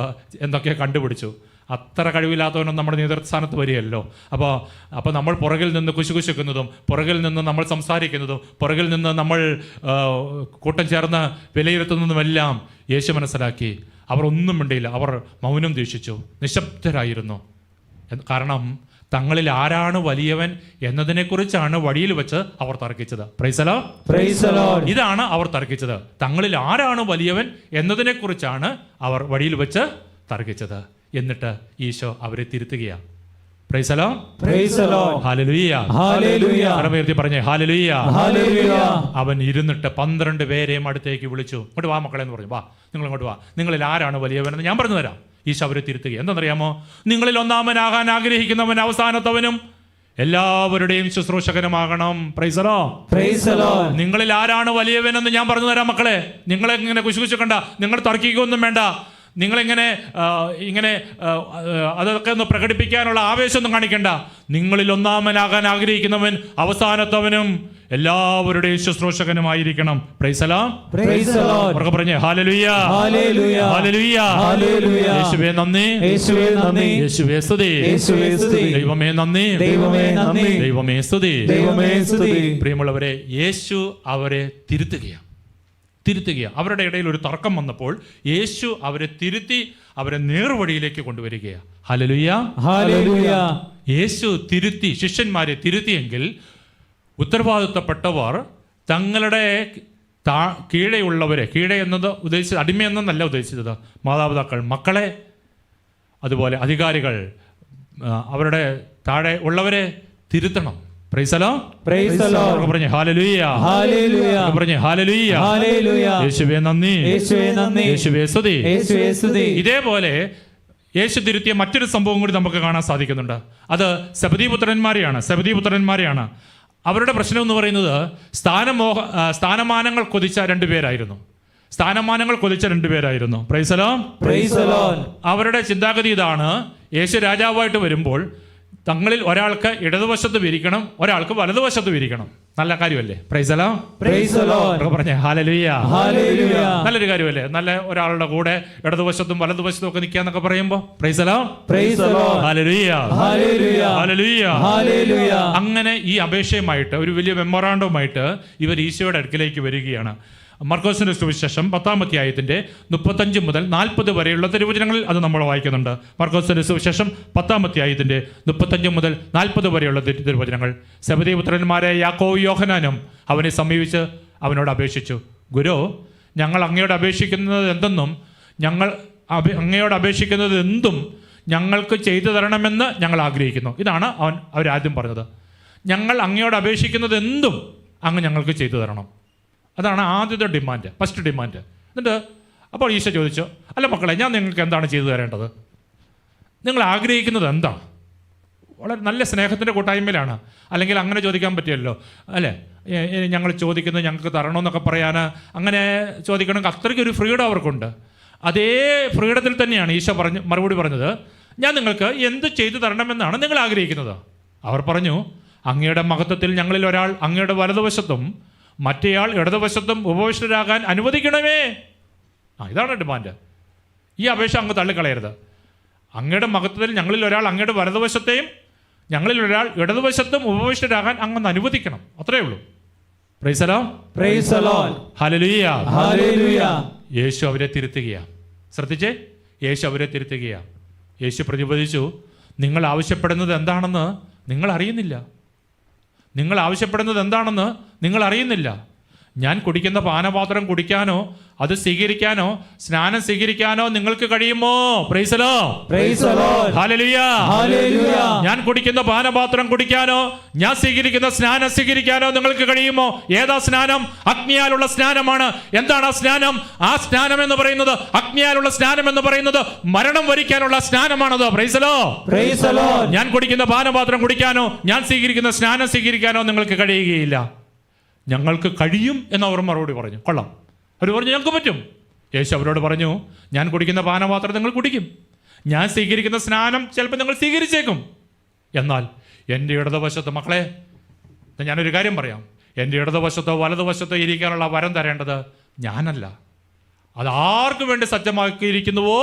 എന്തൊക്കെയോ കണ്ടുപിടിച്ചു. അത്ര കഴിവില്ലാത്തവനും നമ്മുടെ നേതൃസ്ഥാനത്ത് വരികയല്ലോ. അപ്പോൾ നമ്മൾ പുറകിൽ നിന്ന് കുശുകുശുക്കുന്നതും, പുറകിൽ നിന്ന് നമ്മൾ സംസാരിക്കുന്നതും, പുറകിൽ നിന്ന് നമ്മൾ കൂട്ടം ചേർന്ന് വിലയിരുത്തുന്നതുമെല്ലാം യേശു മനസ്സിലാക്കി. അവർ ഒന്നും മിണ്ടിയില്ല, അവർ മൗനം ദീക്ഷിച്ചു, നിശബ്ദരായിരുന്നു. കാരണം തങ്ങളിൽ ആരാണ് വലിയവൻ എന്നതിനെക്കുറിച്ചാണ് വഴിയിൽ വെച്ച് അവർ തർക്കിച്ചത്. Praise the Lord. ഇതാണ് അവർ തർക്കിച്ചത്. തങ്ങളിൽ ആരാണ് വലിയവൻ എന്നതിനെക്കുറിച്ചാണ് അവർ വഴിയിൽ വെച്ച് തർക്കിച്ചത്. എന്നിട്ട് ഈശോ അവരെ തിരുത്തുകയാണ്. Praise the Lord. ഹല്ലേലൂയ. പറഞ്ഞേ ഹല്ലേലൂയ. അവൻ ഇരുന്നിട്ട് 12 പേരെയും അടുത്തേക്ക് വിളിച്ചു. ഇങ്ങോട്ട് വാ മക്കളെ എന്ന് പറഞ്ഞു. വാ, നിങ്ങൾ ഇങ്ങോട്ട് വാ. നിങ്ങളിൽ ആരാണ് വലിയവനെന്ന് ഞാൻ പറഞ്ഞു തരാം. ഈശോ അവരെ തിരുത്തുക. എന്താണെന്നറിയാമോ? നിങ്ങളിൽ ഒന്നാമനാകാൻ ആഗ്രഹിക്കുന്നവൻ അവസാനത്തവനും എല്ലാവരുടെയും ശുശ്രൂഷകനുമാകണം. Praise the Lord. Praise the Lord. നിങ്ങളിൽ ആരാണ് വലിയവനെന്ന് ഞാൻ പറഞ്ഞു തരാം മക്കളെ. നിങ്ങളെങ്ങനെ കുശുകുശുക്കണ്ട, നിങ്ങൾ തർക്കിക്കൊന്നും വേണ്ട. നിങ്ങളിങ്ങനെ ഇങ്ങനെ അതൊക്കെ ഒന്ന് പ്രകടിപ്പിക്കാനുള്ള ആവേശമൊന്നും കാണിക്കണ്ട. നിങ്ങളിൽ ഒന്നാമനാകാൻ ആഗ്രഹിക്കുന്നവൻ അവസാനത്തവനും എല്ലാവരുടെയും ശുശ്രൂഷകനുമായിരിക്കണം. Praise the Lord. Praise the Lord. ഉറക്കെ പറഞ്ഞേ ഹല്ലേലൂയ, Hallelujah. Hallelujah, Hallelujah. യേശുവേ നന്ദി, യേശുവേ നന്ദി, യേശുവേ സ്തുതി, യേശുവേ സ്തുതി, ദൈവമേ നന്ദി, ദൈവമേ നന്ദി, ദൈവമേ സ്തുതി. ദൈവമേ സ്തുതി. പ്രിയമുള്ളവരെ, യേശു അവരെ തിരുത്തുകയാണ്. അവരുടെ ഇടയിൽ ഒരു തർക്കം വന്നപ്പോൾ യേശു അവരെ തിരുത്തി അവരെ നേർവഴിയിലേക്ക് കൊണ്ടുവരികയാണ്. Hallelujah, hallelujah. യേശു തിരുത്തി, ശിഷ്യന്മാരെ തിരുത്തിയെങ്കിൽ ഉത്തരവാദിത്തപ്പെട്ടവർ തങ്ങളുടെ കീഴെയുള്ളവരെ, കീഴെ എന്നത് ഉദ്ദേശിച്ചത് അടിമയെന്നല്ല ഉദ്ദേശിച്ചത്, മാതാപിതാക്കൾ, മക്കളെ, അതുപോലെ അധികാരികൾ, അവരുടെ താഴെ ഉള്ളവരെ തിരുത്തണം. Praise the Lord. Praise the Lord. പറഞ്ഞേ ഹല്ലേലൂയ, ഹല്ലേലൂയ, പറഞ്ഞേ ഹല്ലേലൂയ, ഹല്ലേലൂയ. യേശുവേ നന്ദി, യേശുവേ നന്ദി, യേശുവേ സ്തുതി. യേശുവേ സ്തുതി. ഇതേപോലെ യേശു തിരുത്തിയ മറ്റൊരു സംഭവം കൂടി നമുക്ക് കാണാൻ സാധിക്കുന്നുണ്ട്. അത് സെബദീപുത്രന്മാരെയാണ്. അവരുടെ പ്രശ്നം എന്ന് പറയുന്നത് സ്ഥാനമാനങ്ങൾ കൊതിച്ച രണ്ടുപേരായിരുന്നു. Praise the Lord. Praise the Lord. അവരുടെ ചിന്താഗതി ഇതാണ്: യേശു രാജാവായിട്ട് വരുമ്പോൾ തങ്ങളിൽ ഒരാൾക്ക് ഇടതുവശത്ത് വിരിക്കണം, ഒരാൾക്ക് വലതുവശത്ത് വിരിക്കണം. നല്ല കാര്യമല്ലേ? Price the Lord. Praise the Lord. പറഞ്ഞേ ഹല്ലേലൂയ, ഹല്ലേലൂയ. നല്ലൊരു കാര്യമല്ലേ? നല്ല ഒരാളുടെ കൂടെ ഇടതുവശത്തും വലതുവശത്തും ഒക്കെ നിൽക്കാന്നൊക്കെ പറയുമ്പോൾ price the Lord. Praise the Lord. Hallelujah, hallelujah, hallelujah, hallelujah. അങ്ങനെ ഈ അപേക്ഷയുമായിട്ട് ഒരു വലിയ മെമ്മോറാണ്ടവുമായിട്ട് ഇവർ ഈശോയുടെ അടുക്കിലേക്ക് വരികയാണ്. മർക്കോസിന്റെ സുവിശേഷം 10-ാം അധ്യായത്തിന്റെ 35 മുതൽ 40 വരെയുള്ള തിരുവചനങ്ങളിൽ അത് നമ്മൾ വായിക്കുന്നുണ്ട്. മർക്കോസിന്റെ സുവിശേഷം 10-ാം അധ്യായത്തിന്റെ 35 മുതൽ 40 വരെയുള്ള തിരുവചനങ്ങൾ. സെബദീപുത്രന്മാരെ യാക്കോബും യോഹന്നാനും അവനെ സമീപിച്ച് അവനോട് അപേക്ഷിച്ചു, ഗുരു, ഞങ്ങൾ അങ്ങയോട് അപേക്ഷിക്കുന്നത് എന്തും ഞങ്ങൾക്ക് ചെയ്തു തരണമെന്ന് ഞങ്ങൾ ആഗ്രഹിക്കുന്നു. ഇതാണ് അവരാദ്യം പറഞ്ഞത്. ഞങ്ങൾ അങ്ങയോട് അപേക്ഷിക്കുന്നത് എന്തും അങ്ങ് ഞങ്ങൾക്ക് ചെയ്തു തരണം. അതാണ് ആദ്യത്തെ ഡിമാൻഡ്, ഫസ്റ്റ് ഡിമാൻഡ്. എന്നിട്ട് അപ്പോൾ ഈശോ ചോദിച്ചു, അല്ല മക്കളെ, ഞാൻ നിങ്ങൾക്ക് എന്താണ് ചെയ്തു തരേണ്ടത്? നിങ്ങൾ ആഗ്രഹിക്കുന്നത് എന്താണ്? വളരെ നല്ല സ്നേഹത്തിൻ്റെ കൂട്ടായ്മയിലാണ്. അല്ലെങ്കിൽ അങ്ങനെ ചോദിക്കാൻ പറ്റിയല്ലോ, അല്ലേ? ഞങ്ങൾ ചോദിക്കുന്നത് ഞങ്ങൾക്ക് തരണമെന്നൊക്കെ പറയാൻ, അങ്ങനെ ചോദിക്കണമെങ്കിൽ അത്രയ്ക്കൊരു ഫ്രീഡം അവർക്കുണ്ട്. അതേ ഫ്രീഡത്തിൽ തന്നെയാണ് ഈശോ മറുപടി പറഞ്ഞത്, ഞാൻ നിങ്ങൾക്ക് എന്ത് ചെയ്തു തരണമെന്നാണ് നിങ്ങൾ ആഗ്രഹിക്കുന്നത്? അവർ പറഞ്ഞു, അങ്ങയുടെ മഹത്വത്തിൽ ഞങ്ങളിൽ ഒരാൾ അങ്ങയുടെ വലതുവശത്തും മറ്റേയാൾ ഇടതുവശത്തും ഉപവിഷ്ടരാകാൻ അനുവദിക്കണമേ. ഇതാണ് ഡിമാൻഡ്. ഈ അപേക്ഷ അങ്ങ് തള്ളിക്കളയരുത്. അങ്ങയുടെ മഹത്വത്തിൽ ഞങ്ങളിൽ ഒരാൾ അങ്ങയുടെ വലതുവശത്തെയും ഞങ്ങളിൽ ഒരാൾ ഇടതുവശത്തും ഉപവിഷ്ടരാകാൻ അങ്ങ് അനുവദിക്കണം. അത്രയേ ഉള്ളൂ. Praise the Lord. Praise the Lord. Hallelujah, hallelujah. Yesu അവരെ തിരുത്തുകയാണ്. ശ്രദ്ധിച്ചേ, യേശു അവരെ തിരുത്തുകയാണ്. യേശു പ്രതിപദിച്ചു, നിങ്ങൾ ആവശ്യപ്പെടുന്നത് എന്താണെന്ന് നിങ്ങൾ അറിയുന്നില്ല. ഞാൻ കുടിക്കുന്ന പാനപാത്രം കുടിക്കാനോ അത് സ്വീകരിക്കാനോ സ്നാനം സ്വീകരിക്കാനോ നിങ്ങൾക്ക് കഴിയുമോ? Price the Lord. Praise the Lord. Hallelujah, hallelujah. ഞാൻ കുടിക്കുന്ന പാനപാത്രം കുടിക്കാനോ ഞാൻ സ്വീകരിക്കുന്ന സ്നാനം സ്വീകരിക്കാനോ നിങ്ങൾക്ക് കഴിയുമോ? ഏതാ സ്നാനം? അഗ്നിയാലുള്ള സ്നാനമാണ്. എന്താണ് ആ സ്നാനം? ആ സ്നാനം എന്ന് പറയുന്നത്, അഗ്നിയാലുള്ള സ്നാനം എന്ന് പറയുന്നത് മരണം വരിക്കാനുള്ള സ്നാനമാണത്. Praise the Lord. Praise the Lord. ഞാൻ കുടിക്കുന്ന പാനപാത്രം കുടിക്കാനോ ഞാൻ സ്വീകരിക്കുന്ന സ്നാനം സ്വീകരിക്കാനോ നിങ്ങൾക്ക് കഴിയുകയില്ല. ഞങ്ങൾക്ക് കഴിയും എന്ന് അവർ മറുപടി പറഞ്ഞു. കൊള്ളാം. അവർ പറഞ്ഞു, ഞങ്ങൾക്ക് പറ്റും. യേശു അവരോട് പറഞ്ഞു, ഞാൻ കുടിക്കുന്ന പാനപാത്രം നിങ്ങൾ കുടിക്കും, ഞാൻ സ്വീകരിക്കുന്ന സ്നാനം ചിലപ്പോൾ നിങ്ങൾ സ്വീകരിച്ചേക്കും. എന്നാൽ എൻ്റെ ഇടതുവശത്ത്, മക്കളെ, ഞാനൊരു കാര്യം പറയാം, എൻ്റെ ഇടതുവശത്തോ വലതുവശത്തോ ഇരിക്കാനുള്ള വരം തരേണ്ടത് ഞാനല്ല. അത് ആർക്ക് വേണ്ടി സജ്ജമാക്കിയിരിക്കുന്നുവോ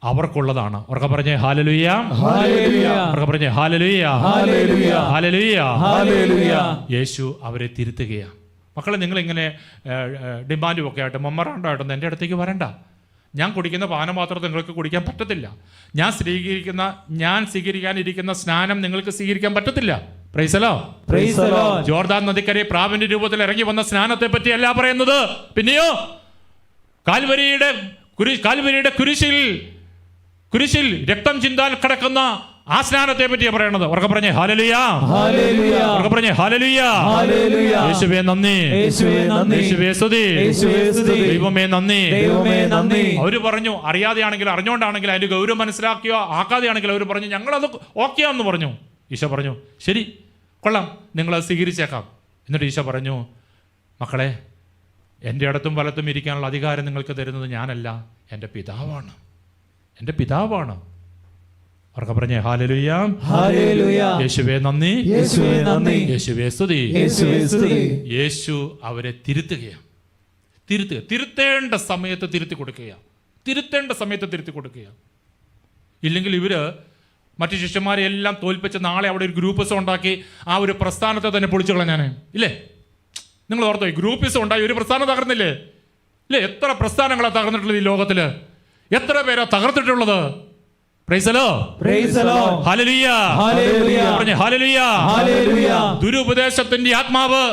അവർക്കുള്ളതാണ്. ഉറക്കെ പറഞ്ഞേ ഹല്ലേലൂയ, ഹല്ലേലൂയ. ഉറക്കെ പറഞ്ഞേ hallelujah, hallelujah. Hallelujah. Hallelujah. Yesu അവരെ തിരുത്തുകയാണ്. മക്കളെ, നിങ്ങളിങ്ങനെ ഡിമാൻഡും ഒക്കെ ആയിട്ട് മൊമ്മറാണ്ടായിട്ടൊന്നും എൻ്റെ അടുത്തേക്ക് വരണ്ട. ഞാൻ കുടിക്കുന്ന പാനപാത്രം നിങ്ങൾക്ക് കുടിക്കാൻ പറ്റത്തില്ല. ഞാൻ സ്വീകരിക്കാനിരിക്കുന്ന സ്നാനം നിങ്ങൾക്ക് സ്വീകരിക്കാൻ പറ്റത്തില്ല. Praise the Lord. Praise the Lord. Jordan നദിക്കരെ പ്രാവിന്റെ രൂപത്തിൽ ഇറങ്ങി വന്ന സ്നാനത്തെ പറ്റിയല്ല പറയുന്നത്. പിന്നെയോ കാൽവരിയുടെ കുരിശിൽ രക്തം ചിന്താൻ കിടക്കുന്ന ആ സ്നാനത്തെ പറ്റിയാ പറയണത്. ഉറക്കെ പറഞ്ഞേ ഹല്ലേലൂയ, ഹല്ലേലൂയ, ഉറക്കെ പറഞ്ഞേ ഹല്ലേലൂയ, ഹല്ലേലൂയ. യേശുവേ നന്ദി, യേശുവേ നന്ദി, യേശുവേ സ്തുതി, യേശുവേ സ്തുതി, ദൈവമേ നന്ദി. ദൈവമേ നന്ദി. അവര് പറഞ്ഞു, അറിയാതെയാണെങ്കിലും അറിഞ്ഞുകൊണ്ടാണെങ്കിലും അതിന്റെ ഗൗരവം മനസ്സിലാക്കിയോ ആക്കാതെയാണെങ്കിലും അവർ പറഞ്ഞു ഞങ്ങളത് ഓക്കെയാന്ന് പറഞ്ഞു. ഈശോ പറഞ്ഞു ശരി കൊള്ളാം, നിങ്ങളത് സ്വീകരിച്ചേക്കാം. എന്നിട്ട് ഈശോ പറഞ്ഞു, മക്കളെ, എൻ്റെ ഇടത്തും വലത്തും ഇരിക്കാനുള്ള അധികാരം നിങ്ങൾക്ക് തരുന്നത് ഞാനല്ല, എൻ്റെ പിതാവാണ്, എൻ്റെ പിതാവാണ്. അവർക്ക് പറഞ്ഞേ ഹല്ലേലൂയ, ഹല്ലേലൂയ, യേശുവേ നന്ദി, യേശുവേ നന്ദി, യേശുവേ സ്തുതി. യേശുവേ സ്തുതി. യേശു അവരെ തിരുത്തുകയാണ്. തിരുത്തേണ്ട സമയത്ത് തിരുത്തി കൊടുക്കുകയാണ്. തിരുത്തേണ്ട സമയത്ത് തിരുത്തി കൊടുക്കുകയാണ്. ഇല്ലെങ്കിൽ ഇവര് മറ്റു ശിഷ്യന്മാരെ എല്ലാം തോൽപ്പിച്ച് നാളെ അവിടെ ഒരു ഗ്രൂപ്പിസം ഉണ്ടാക്കി ആ ഒരു പ്രസ്ഥാനത്തെ തന്നെ പൊളിച്ചു കളഞ്ഞാണ്. ഇല്ലേ, നിങ്ങൾ ഓർത്തോ, ഈ ഗ്രൂപ്പിസം ഉണ്ടായി ഒരു പ്രസ്ഥാനം തകർന്നില്ലേ? ഇല്ലേ, എത്ര പ്രസ്ഥാനങ്ങളാണ് തകർന്നിട്ടുള്ളത് ഈ ലോകത്തില്? എത്ര പേരാ തകർത്തിട്ടുള്ളത്? Praise the Lord, praise the Lord, hallelujah, hallelujah, പറഞ്ഞേ ഹല്ലേലൂയ, ഹല്ലേലൂയ. ദുരുപദേശത്തിന്റെ ആത്മാവ്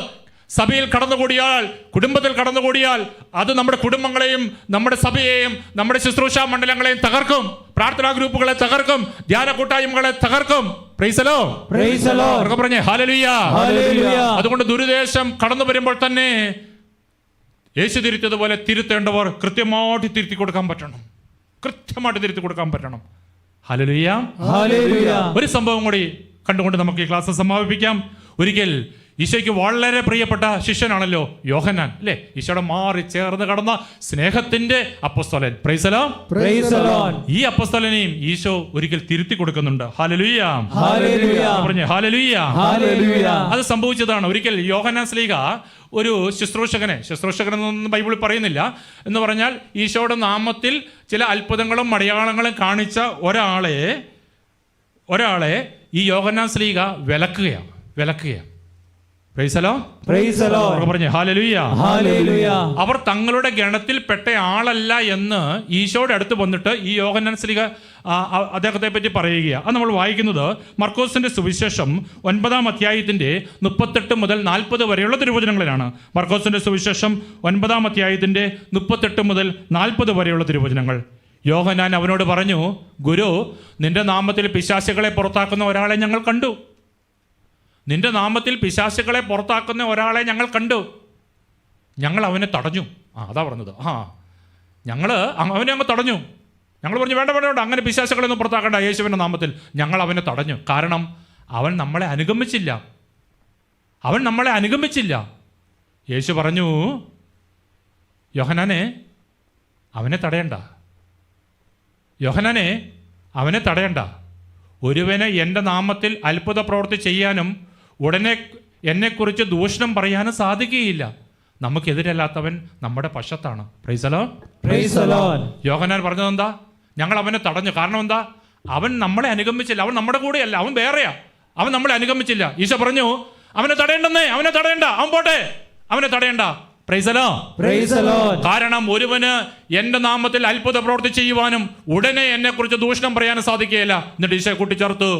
സഭയിൽ കടന്നുകൂടിയാൽ, കുടുംബത്തിൽ കടന്നുകൂടിയാൽ, അത് നമ്മുടെ കുടുംബങ്ങളെയും നമ്മുടെ സഭയെയും നമ്മുടെ ശുശ്രൂഷാ മണ്ഡലങ്ങളെയും തകർക്കും, പ്രാർത്ഥനാ ഗ്രൂപ്പുകളെ തകർക്കും, ധ്യാന കൂട്ടായ്മകളെ തകർക്കും. Price the Lord, praise the Lord, പറഞ്ഞേ ഹല്ലേലൂയ, ഹല്ലേലൂയ. അതുകൊണ്ട് ദുരുദ്ദേശം കടന്നു വരുമ്പോൾ തന്നെ യേശു തിരുത്തിയതുപോലെ തിരുത്തേണ്ടവർ കൃത്യമായിട്ട് തിരുത്തി കൊടുക്കാൻ പറ്റണം. കൃത്യമായിട്ട് തിരുത്തി കൊടുക്കാൻ പറ്റണം. Hallelujah, hallelujah. ഒരു സംഭവം കൂടി കണ്ടുകൊണ്ട് നമുക്ക് ഈ ക്ലാസ് സമാപിപ്പിക്കാം. ഒരിക്കൽ ഈശോയ്ക്ക് വളരെ പ്രിയപ്പെട്ട ശിഷ്യനാണല്ലോ യോഹന്നാൻ, അല്ലേ? ഈശോയുടെ മാറി ചേർന്ന് കടന്ന സ്നേഹത്തിന്റെ അപ്പോസ്തലൻ. Price the Lord, praise the Lord. ഈ അപ്പോസ്തലനെയും ഈശോ ഒരിക്കൽ തിരുത്തി കൊടുക്കുന്നുണ്ട്. ഹല്ലേലൂയ, ഹല്ലേലൂയ, പറഞ്ഞു ഹല്ലേലൂയ, ഹല്ലേലൂയ. അത് സംഭവിച്ചതാണ്. ഒരിക്കൽ യോഹന്നാൻ ശ്ലീഹ ഒരു ശുശ്രൂഷകനെന്നൊന്നും ബൈബിളിൽ പറയുന്നില്ല, എന്ന് പറഞ്ഞാൽ ഈശോയുടെ നാമത്തിൽ ചില അത്ഭുതങ്ങളും അടയാളങ്ങളും കാണിച്ച ഒരാളെ ഈ യോഹന്നാൻ ശ്ലീഹ വിലക്കുകയാണ്. Praise the Lord, praise the Lord. പറഞ്ഞു ഹല്ലേലൂയ, ഹല്ലേലൂയ. അവർ തങ്ങളുടെ ഗണത്തിൽപ്പെട്ട ആളല്ല എന്ന് ഈശോയുടെ അടുത്ത് വന്നിട്ട് ഈ യോഹന്നാൻ ശ്ലീഹ അദ്ദേഹത്തെ പറ്റി പറയുകയാണ്. അത് നമ്മൾ വായിക്കുന്നത് മർക്കോസിന്റെ സുവിശേഷം 9-ാം അധ്യായത്തിന്റെ 38 മുതൽ 40 വരെയുള്ള തിരുവചനങ്ങളിലാണ്. മർക്കോസിന്റെ സുവിശേഷം 9-ാം അധ്യായത്തിന്റെ 38 മുതൽ 40 വരെയുള്ള തിരുവചനങ്ങൾ. യോഹന്നാൻ അവനോട് പറഞ്ഞു, ഗുരു, നിന്റെ നാമത്തിൽ പിശാചുകളെ പുറത്താക്കുന്ന ഒരാളെ ഞങ്ങൾ കണ്ടു. നിന്റെ നാമത്തിൽ പിശാചുകളെ പുറത്താക്കുന്ന ഒരാളെ ഞങ്ങൾ കണ്ടു. ഞങ്ങൾ അവനെ തടഞ്ഞു. അതാ പറഞ്ഞത്. ഞങ്ങൾ അവനെ അങ്ങ് തടഞ്ഞു. ഞങ്ങൾ പറഞ്ഞു വേണ്ട, അങ്ങനെ പിശാചുകളെയൊന്നും പുറത്താക്കണ്ട യേശുവിൻ്റെ നാമത്തിൽ. ഞങ്ങൾ അവനെ തടഞ്ഞു. കാരണം അവൻ നമ്മളെ അനുഗമിച്ചില്ല. യേശു പറഞ്ഞു, യോഹന്നാനെ, അവനെ തടയണ്ട. ഒരുവനെ എൻ്റെ നാമത്തിൽ അത്ഭുത പ്രവൃത്തി ചെയ്യാനും ഉടനെ എന്നെക്കുറിച്ച് ദൂഷണം പറയാനും സാധിക്കുകയില്ല. നമുക്കെതിരല്ലാത്തവൻ നമ്മുടെ പക്ഷത്താണ്. Praise the Lord, praise the Lord. Yohannan പറഞ്ഞത് എന്താ? ഞങ്ങൾ അവനെ തടഞ്ഞു. കാരണം എന്താ? അവൻ നമ്മളെ അനുഗമിച്ചില്ല. അവൻ നമ്മുടെ കൂടെയല്ല, അവൻ വേറെയാ. അവൻ നമ്മളെ അനുഗമിച്ചില്ല. ഈശോ പറഞ്ഞു, അവനെ തടയണ്ട, അവൻ പോട്ടെ, അവനെ തടയണ്ട. Praise the Lord, praise the Lord. കാരണം ഒരുവന് എൻ്റെ നാമത്തിൽ അത്ഭുത പ്രവൃത്തി ചെയ്യുവാനും ഉടനെ എന്നെക്കുറിച്ച് ദൂഷണം പറയാനും സാധിക്കുകയില്ല. എന്നിട്ട് ഈശോ കൂട്ടിച്ചേർത്തു,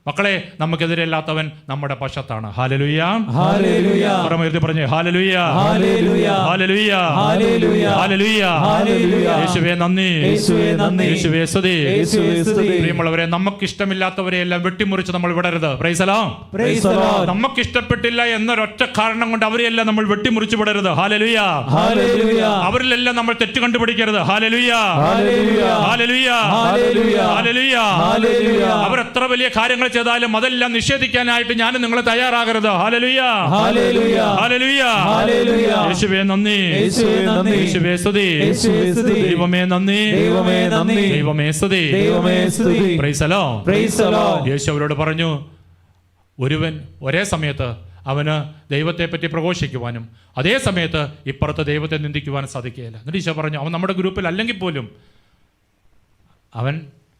മക്കളെ, നമുക്കെതിരല്ലാത്തവൻ നമ്മുടെ പക്ഷത്താണ്. Hallelujah, hallelujah. പറഞ്ഞു hallelujah, hallelujah, hallelujah, hallelujah, hallelujah, hallelujah. യേശുവേ നന്ദി, യേശുവേ നന്ദി, യേശുവേ സ്തുതി. യേശുവേ സ്തുതി. പ്രിയമുള്ളവരെ, നമുക്കിഷ്ടമില്ലാത്തവരെ എല്ലാം വെട്ടിമുറിച്ച് നമ്മൾ വിടരുത്. Praise the Lord, praise the Lord. നമുക്കിഷ്ടപ്പെട്ടില്ല എന്നൊരൊറ്റ കാരണം കൊണ്ട് അവരെയെല്ലാം നമ്മൾ വെട്ടിമുറിച്ച് വിടരുത്. Hallelujah, hallelujah. അവരിലെല്ലാം നമ്മൾ തെറ്റ് കണ്ടുപിടിക്കരുത്. Hallelujah, hallelujah, hallelujah, hallelujah, hallelujah. Hallelujah. അവർ എത്ര വലിയ കാര്യങ്ങൾ ചെയ്താലും അതെല്ലാം നിഷേധിക്കാനായിട്ട് ഞാൻ നിങ്ങൾ തയ്യാറാകരുത്. Hallelujah, hallelujah, hallelujah, hallelujah. യേശുവേ നന്ദി, യേശുവേ നന്ദി, യേശുവേ സ്തുതി, യേശുവേ സ്തുതി. ദൈവമേ നന്ദി, ദൈവമേ നന്ദി, ദൈവമേ സ്തുതി, ദൈവമേ സ്തുതി. Praise the Lord, praise the lord. യേശു അവരോട് പറഞ്ഞു, ഒരുവൻ ഒരേ സമയത്ത് അവന് ദൈവത്തെ പറ്റി പ്രഘോഷിക്കുവാനും അതേ സമയത്ത് ഇപ്പുറത്ത് ദൈവത്തെ നിന്ദിക്കുവാനും സാധിക്കുകയില്ല. എന്നിട്ട് ഈശോ പറഞ്ഞു, അവൻ നമ്മുടെ ഗ്രൂപ്പിൽ അല്ലെങ്കിൽ പോലും അവൻ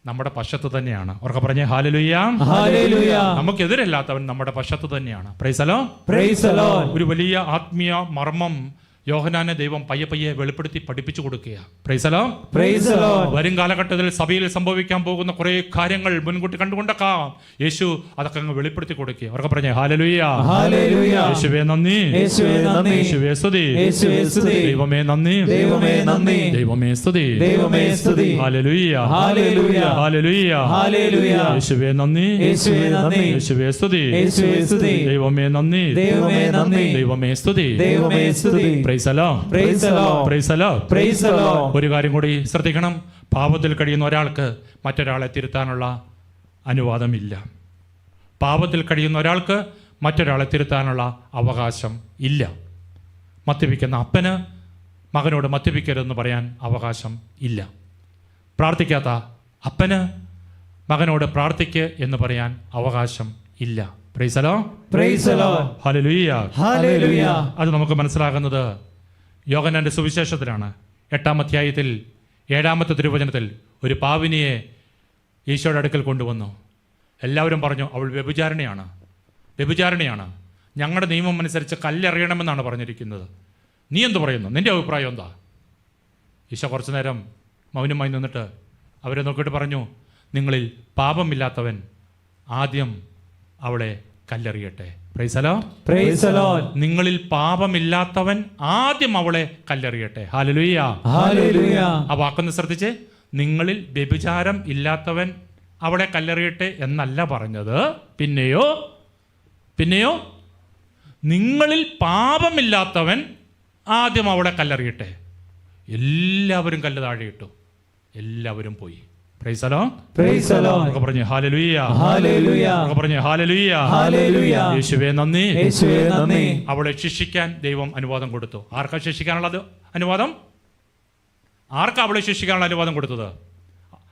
നമ്മുടെ പക്ഷത്ത് തന്നെയാണ്. അവർക്ക് പറഞ്ഞേ ഹല്ലേലൂയ, ഹല്ലേലൂയ. നമുക്കെതിരല്ലാത്തവൻ നമ്മുടെ പക്ഷത്ത് തന്നെയാണ്. Price the Lord, praise the Lord. ഒരു വലിയ ആത്മീയ മർമ്മം യോഹന്നാനെ ദൈവം പയ്യെ പയ്യെ വെളിപ്പെടുത്തി പഠിപ്പിച്ചു കൊടുക്കുക. Price the Lord. Praise the Lord. വരും കാലഘട്ടത്തിൽ സഭയിൽ സംഭവിക്കാൻ പോകുന്ന കുറേ കാര്യങ്ങൾ മുൻകൂട്ടി കണ്ടുകൊണ്ടേക്കാം യേശു അതൊക്കെ അങ്ങ് വെളിപ്പെടുത്തി കൊടുക്കുക. അവർക്ക് പറഞ്ഞേ ഹല്ലേലൂയ. ഹല്ലേലൂയ. യേശുവേ നന്ദി. യേശുവേ നന്ദി. യേശുവേ സ്തുതി. യേശുവേ സ്തുതി. ദൈവമേ നന്ദി. ദൈവമേ നന്ദി. ദൈവമേ സ്തുതി. ദൈവമേ സ്തുതി. ഹല്ലേലൂയ. ഹല്ലേലൂയ. ഹല്ലേലൂയ. ഹല്ലേലൂയ. യേശുവേ നന്ദി. യേശുവേ നന്ദി. യേശുവേ സ്തുതി. യേശുവേ സ്തുതി. ദൈവമേ നന്ദി. ദൈവമേ നന്ദി. ദൈവമേ സ്തുതി. ദൈവമേ സ്തുതി. Praise the Lord. Praise the Lord. Price the Lord. Praise the Lord. ഒരു കാര്യം കൂടി ശ്രദ്ധിക്കണം. പാപത്തിൽ കഴിയുന്ന ഒരാൾക്ക് മറ്റൊരാളെ തിരുത്താനുള്ള അനുവാദമില്ല. പാപത്തിൽ കഴിയുന്ന ഒരാൾക്ക് മറ്റൊരാളെ തിരുത്താനുള്ള അവകാശം ഇല്ല. മദ്യപിക്കുന്ന അപ്പന് മകനോട് മദ്യപിക്കരുതെന്ന് പറയാൻ അവകാശം ഇല്ല. പ്രാർത്ഥിക്കാത്ത അപ്പന് മകനോട് പ്രാർത്ഥിക്ക് എന്ന് പറയാൻ അവകാശം ഇല്ല. Price the Lord. Praise the Lord. Hallelujah. Hallelujah. അത് നമുക്ക് മനസ്സിലാകുന്നത് യോഹന്നാന്റെ സുവിശേഷത്തിലാണ്. 8-ാം അധ്യായത്തിൽ 7-ാമത്തെ തിരുവചനത്തിൽ ഒരു പാവിനിയെ ഈശോയുടെ അടുക്കൽ കൊണ്ടുവന്നു. എല്ലാവരും പറഞ്ഞു അവൾ വ്യഭിചാരിണിയാണ്, വ്യഭിചാരിണിയാണ്, ഞങ്ങളുടെ നിയമം അനുസരിച്ച് കല്ലെറിയണമെന്നാണ് പറഞ്ഞിരിക്കുന്നത്. നീ എന്ത് പറയുന്നു? നിന്റെ അഭിപ്രായം എന്താ? ഈശോ കുറച്ചു നേരം മൗനമായി നിന്നിട്ട് അവരെ നോക്കിയിട്ട് പറഞ്ഞു, നിങ്ങളിൽ പാപമില്ലാത്തവൻ ആദ്യം അവളെ കല്ലെറിയട്ടെ. Praise the Lord. Praise the Lord. നിങ്ങളിൽ പാപമില്ലാത്തവൻ ആദ്യം അവളെ കല്ലെറിയട്ടെ. ഹല്ലേലൂയ. ഹല്ലേലൂയ. ആ വാക്കൊന്ന് ശ്രദ്ധിച്ച്. നിങ്ങളിൽ വ്യഭിചാരം ഇല്ലാത്തവൻ അവളെ കല്ലെറിയട്ടെ എന്നല്ല പറഞ്ഞത്. പിന്നെയോ നിങ്ങളിൽ പാപമില്ലാത്തവൻ ആദ്യം അവളെ കല്ലെറിയട്ടെ. എല്ലാവരും കല്ല് താഴെ ഇട്ടു. എല്ലാവരും പോയി. Price the Lord. Praise the Lord. പറഞ്ഞു ഹല്ലേലൂയ. ഹല്ലേലൂയ. പറഞ്ഞു ഹല്ലേലൂയ. ഹല്ലേലൂയ. യേശുവേ നന്ദി. യേശുവേ നന്ദി. അവളെ ശിക്ഷിക്കാൻ ദൈവം അനുവാദം കൊടുത്തു. ആർക്കാ ശിക്ഷിക്കാനുള്ള അനുവാദം? ആർക്കാ അവളെ ശിക്ഷിക്കാനുള്ള അനുവാദം കൊടുത്തത്?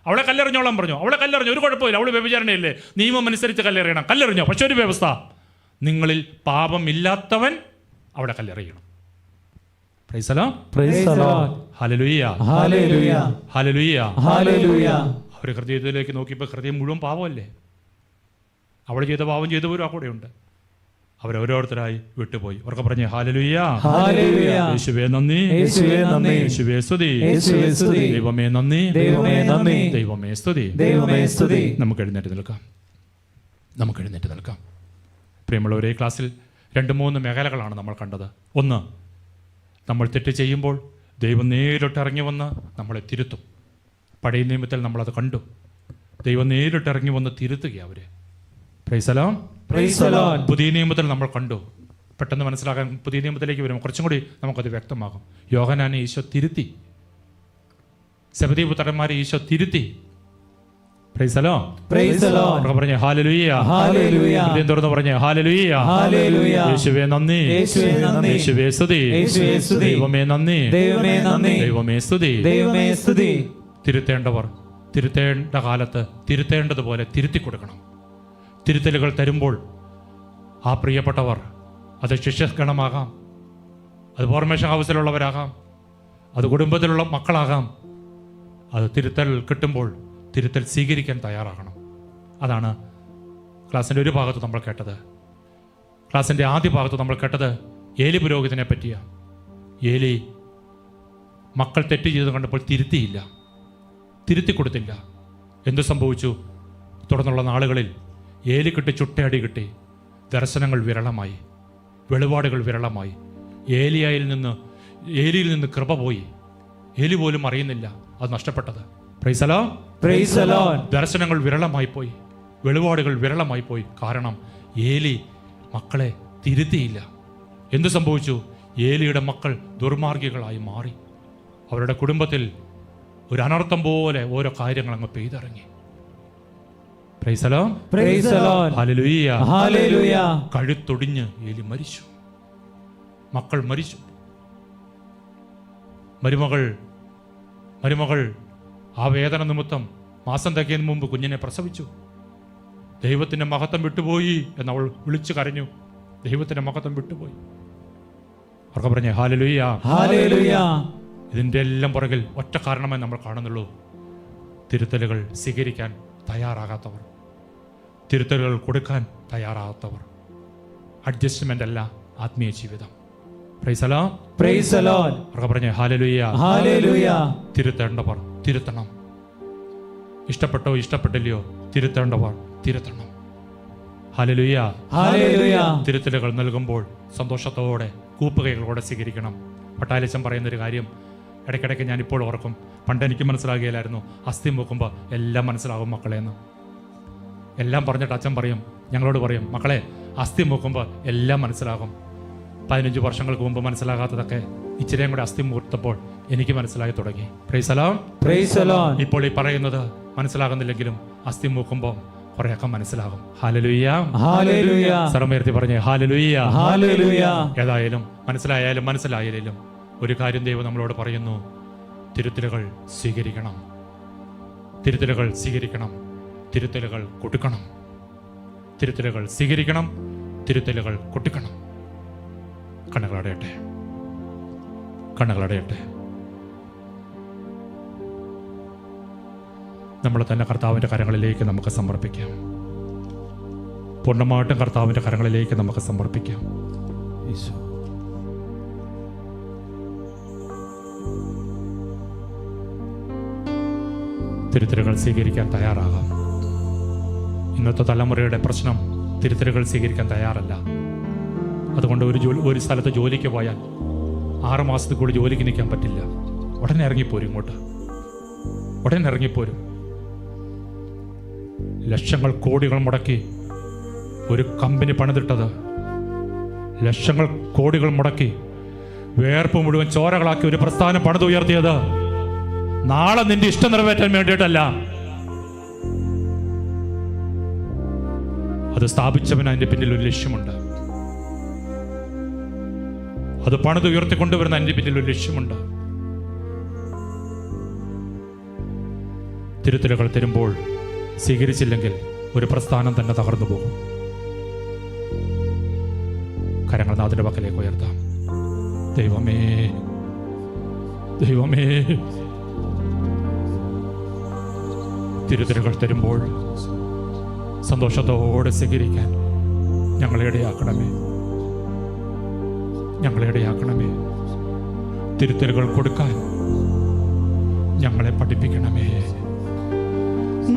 അവളെ കല്ലെറിഞ്ഞോളാൻ പറഞ്ഞു. അവളെ കല്ലെറിഞ്ഞു, ഒരു കുഴപ്പമില്ല, അവള് വ്യഭിചാരണയല്ലേ, നിയമം അനുസരിച്ച് കല്ലെറിയണം. കല്ലെറിഞ്ഞോ, പക്ഷെ ഒരു വ്യവസ്ഥ, നിങ്ങളിൽ പാപമില്ലാത്തവൻ അവളെ കല്ലെറിയണം. Praise the Lord. Praise the Lord. Hallelujah. Hallelujah. Hallelujah. Hallelujah. അവർ ഹൃദയത്തിലേക്ക് നോക്കിയപ്പോൾ ഹൃദയം മുഴുവൻ പാവമല്ലേ. അവൾ ചെയ്ത പാവം ചെയ്തവരും ആ കൂടെയുണ്ട്. അവരോരോരുത്തരായി വിട്ടുപോയി. അവർക്ക് പറഞ്ഞേ ഹല്ലേലൂയ. ഹല്ലേലൂയ. യേശുവേ നന്ദി. യേശുവേ നന്ദി. യേശുവേ സ്തുതി. യേശുവേ സ്തുതി. ദൈവമേ നന്ദി. ദൈവമേ നന്ദി. ദൈവമേ സ്തുതി. ദൈവമേ സ്തുതി. നമുക്ക് എഴുന്നേറ്റ് നിൽക്കാം. പ്രിയമുള്ളവരെ, ക്ലാസ്സിൽ 2-3 മേഖലകളാണ് നമ്മൾ കണ്ടത്. ഒന്ന്, നമ്മൾ തെറ്റ് ചെയ്യുമ്പോൾ ദൈവം നേരിട്ട് ഇറങ്ങി വന്ന് നമ്മളെ തിരുത്തും. പഴയ നിയമത്തിൽ നമ്മളത് കണ്ടു. ദൈവം നേരിട്ട് ഇറങ്ങി വന്ന് തിരുത്തുക അവരെ. Price the Lord. Praise the Lord. പുതിയ നിയമത്തിൽ നമ്മൾ കണ്ടു. പെട്ടെന്ന് മനസ്സിലാക്കാൻ പുതിയ നിയമത്തിലേക്ക് വരുമ്പോൾ കുറച്ചും കൂടി നമുക്കത് വ്യക്തമാകും. യോഹന്നാനെ ഈശോ തിരുത്തി. സെബദീ പുത്രന്മാരെ ഈശോ തിരുത്തി. Price the Lord. Praise the Lord. പറഞ്ഞേ ഹല്ലേലൂയ. ഹല്ലേലൂയ. ഹൃദയം തുറന്ന് പറഞ്ഞേ ഹല്ലേലൂയ. ഹല്ലേലൂയ. യേശുവേ നന്ദി. യേശുവേ നന്ദി. യേശുവേ സ്തുതി. യേശുവേ സ്തുതി. ദൈവമേ നന്ദി. ദൈവമേ നന്ദി. ദൈവമേ സ്തുതി. ദൈവമേ സ്തുതി. തിരുത്തേണ്ടവർ തിരുത്തേണ്ട കാലത്ത് തിരുത്തേണ്ടതുപോലെ തിരുത്തി കൊടുക്കണം. തിരുത്തലുകൾ തരുമ്പോൾ ആ പ്രിയപ്പെട്ടവർ, അത് ശിഷ്യഗണമാകാം, അത് ഫോർമേഷൻ ഹൗസിലുള്ളവരാകാം, അത് കുടുംബത്തിലുള്ള മക്കളാകാം, അത് തിരുത്തൽ കിട്ടുമ്പോൾ തിരുത്തൽ സ്വീകരിക്കാൻ തയ്യാറാകണം. അതാണ് ക്ലാസ്സിൻ്റെ ഒരു ഭാഗത്ത് നമ്മൾ കേട്ടത്. ക്ലാസ്സിൻ്റെ ആദ്യ ഭാഗത്ത് നമ്മൾ കേട്ടത് ഏലി പുരോഹിതനെ പറ്റിയാണ്. ഏലി മക്കൾ തെറ്റ് ചെയ്ത് കണ്ടപ്പോൾ തിരുത്തി കൊടുത്തില്ല. എന്തു സംഭവിച്ചു? തുടർന്നുള്ള നാളുകളിൽ ഏലി കിട്ടി ചുട്ടയടി കിട്ടി. ദർശനങ്ങൾ വിരളമായി, വെളിപാടുകൾ വിരളമായി. ഏലിയിൽ നിന്ന് കൃപ പോയി. ഏലി പോലും അറിയുന്നില്ല അത് നഷ്ടപ്പെട്ടത്. Price the Lord. Praise the Lord. ദർശനങ്ങൾ വിരളമായി പോയി, വെളിപാടുകൾ വിരളമായി പോയി. കാരണം ഏലി മക്കളെ തിരുത്തിയില്ല. എന്തു സംഭവിച്ചു? ഏലിയുടെ മക്കൾ ദുർമാർഗികളായി മാറി. അവരുടെ കുടുംബത്തിൽ ഒരു അനർത്ഥം പോലെ ഓരോ കാര്യങ്ങൾ അങ്ങ് പെയ്തിറങ്ങി. Praise the Lord. Praise the Lord. Hallelujah. ഹല്ലേലൂയ. കഴുത്തൊടിഞ്ഞ് ഏലി മരിച്ചു. മക്കൾ മരിച്ചു. മരുമകൾ ആ വേദന നിമിത്തം മാസം തികയുന്നതിന് മുമ്പ് കുഞ്ഞിനെ പ്രസവിച്ചു. ദൈവത്തിൻ്റെ മഹത്വം വിട്ടുപോയി എന്നവൾ വിളിച്ചു കരഞ്ഞു. ദൈവത്തിൻ്റെ മഹത്വം വിട്ടുപോയി. അവർക്ക് പറഞ്ഞേ ഹല്ലേലൂയ. ഹല്ലേലൂയ. ഇതിൻ്റെ എല്ലാം പുറകിൽ ഒറ്റ കാരണമേ നമ്മൾ കാണുന്നുള്ളൂ: തിരുത്തലുകൾ സ്വീകരിക്കാൻ തയ്യാറാകാത്തവർ, തിരുത്തലുകൾ കൊടുക്കാൻ തയ്യാറാകാത്തവർ. അഡ്ജസ്റ്റ്മെൻ്റ് അല്ല ആത്മീയ ജീവിതം. Price the Lord. Praise the Lord. അവർക്ക് പറഞ്ഞേ ഹല്ലേലൂയ. ഹല്ലേലൂയ. തിരുത്തേണ്ടവർ തിരുത്തണം. ഇഷ്ടപ്പെട്ടോ ഇഷ്ടപ്പെട്ടില്ലയോ തിരുത്തേണ്ടവർ തിരുത്തണം. ഹല്ലേലൂയ. ഹല്ലേലൂയ. തിരുത്തലുകൾ നൽകുമ്പോൾ സന്തോഷത്തോടെ കൂപ്പുകൈകളോടെ സ്വീകരിക്കണം. പട്ടാലിച്ചൻ പറയുന്നൊരു കാര്യം ഇടയ്ക്കിടയ്ക്ക് ഞാനിപ്പോൾ ഓർക്കും. പണ്ട് എനിക്ക് മനസ്സിലാകുകയില്ലായിരുന്നു. അസ്ഥി മൂക്കുമ്പോൾ എല്ലാം മനസ്സിലാകും മക്കളെന്ന്. എല്ലാം പറഞ്ഞിട്ട് അച്ഛൻ പറയും, ഞങ്ങളോട് പറയും, മക്കളെ അസ്ഥി മൂക്കുമ്പോൾ എല്ലാം മനസ്സിലാകും. 15 വർഷങ്ങൾക്ക് മുമ്പ് മനസ്സിലാകാത്തതൊക്കെ ഇച്ചിരിയും കൂടെ അസ്ഥി മൂർത്തപ്പോൾ എനിക്ക് മനസ്സിലായി തുടങ്ങി. Price the Lord. Praise the Lord. ഇപ്പോൾ ഈ പറയുന്നത് മനസ്സിലാകുന്നില്ലെങ്കിലും അസ്ഥി മൂക്കുമ്പോൾ കുറെയൊക്കെ മനസ്സിലാകും. ഹല്ലേലൂയ. ഹല്ലേലൂയ. സർവ്വമേർത്തി പറഞ്ഞേ ഹല്ലേലൂയ. ഹല്ലേലൂയ. ഏതായാലും മനസ്സിലായാലും മനസ്സിലായാലും ഒരു കാര്യം ദൈവം നമ്മളോട് പറയുന്നു, തിരുത്തലുകൾ സ്വീകരിക്കണം. തിരുത്തലുകൾ സ്വീകരിക്കണം. തിരുത്തലുകൾ കൊടുക്കണം. തിരുത്തലുകൾ സ്വീകരിക്കണം. തിരുത്തലുകൾ കൊടുക്കണം. കണ്ണുകളടയട്ടെ. കണ്ണുകളടയട്ടെ. നമ്മൾ തന്നെ കർത്താവിൻ്റെ കരങ്ങളിലേക്ക് നമുക്ക് സമർപ്പിക്കാം. പൂർണ്ണമായിട്ടും കർത്താവിൻ്റെ കരങ്ങളിലേക്ക് നമുക്ക് സമർപ്പിക്കാം. തിരുത്തലുകൾ സ്വീകരിക്കാൻ തയ്യാറാകാം. ഇന്നത്തെ തലമുറയുടെ പ്രശ്നം തിരുത്തലുകൾ സ്വീകരിക്കാൻ തയ്യാറല്ല. അതുകൊണ്ട് ഒരു സ്ഥലത്ത് ജോലിക്ക് പോയാൽ 6 മാസത്തിൽ കൂടി ജോലിക്ക് നിൽക്കാൻ പറ്റില്ല. ഉടനെ ഇറങ്ങിപ്പോരും. ഇങ്ങോട്ട് ഉടനെ ഇറങ്ങിപ്പോരും. ലക്ഷങ്ങൾ കോടികൾ മുടക്കി ഒരു കമ്പനി പണിതിട്ടത്, ലക്ഷങ്ങൾ കോടികൾ മുടക്കി വേർപ്പ് മുഴുവൻ ചോരകളാക്കി ഒരു പ്രസ്ഥാനം പണിതുയർത്തിയത് നാളെ നിന്റെ ഇഷ്ടം നിറവേറ്റാൻ വേണ്ടിയിട്ടല്ല. അത് സ്ഥാപിച്ചവന് അതിന്റെ പിന്നിൽ ഒരു ലക്ഷ്യമുണ്ട്. അത് പണിത് ഉയർത്തിക്കൊണ്ടുവരുന്ന അതിന്റെ പിന്നിൽ ഒരു ലക്ഷ്യമുണ്ട്. തിരുത്തലുകൾ തരുമ്പോൾ സ്വീകരിച്ചില്ലെങ്കിൽ ഒരു പ്രസ്ഥാനം തന്നെ തകർന്നു പോകും. കരങ്ങൾ നാഥന്റെ പക്കലേക്ക് ഉയർത്താം. ദൈവമേ, ദൈവമേ, തിരുത്തലുകൾ തരുമ്പോൾ സന്തോഷത്തോടെ സ്വീകരിക്കാൻ ഞങ്ങളെ ഇടയാക്കണമേ. ഞങ്ങളെ ഇടയാക്കണമേ. തിരുത്തലുകൾ കൊടുക്കാൻ ഞങ്ങളെ പഠിപ്പിക്കണമേ.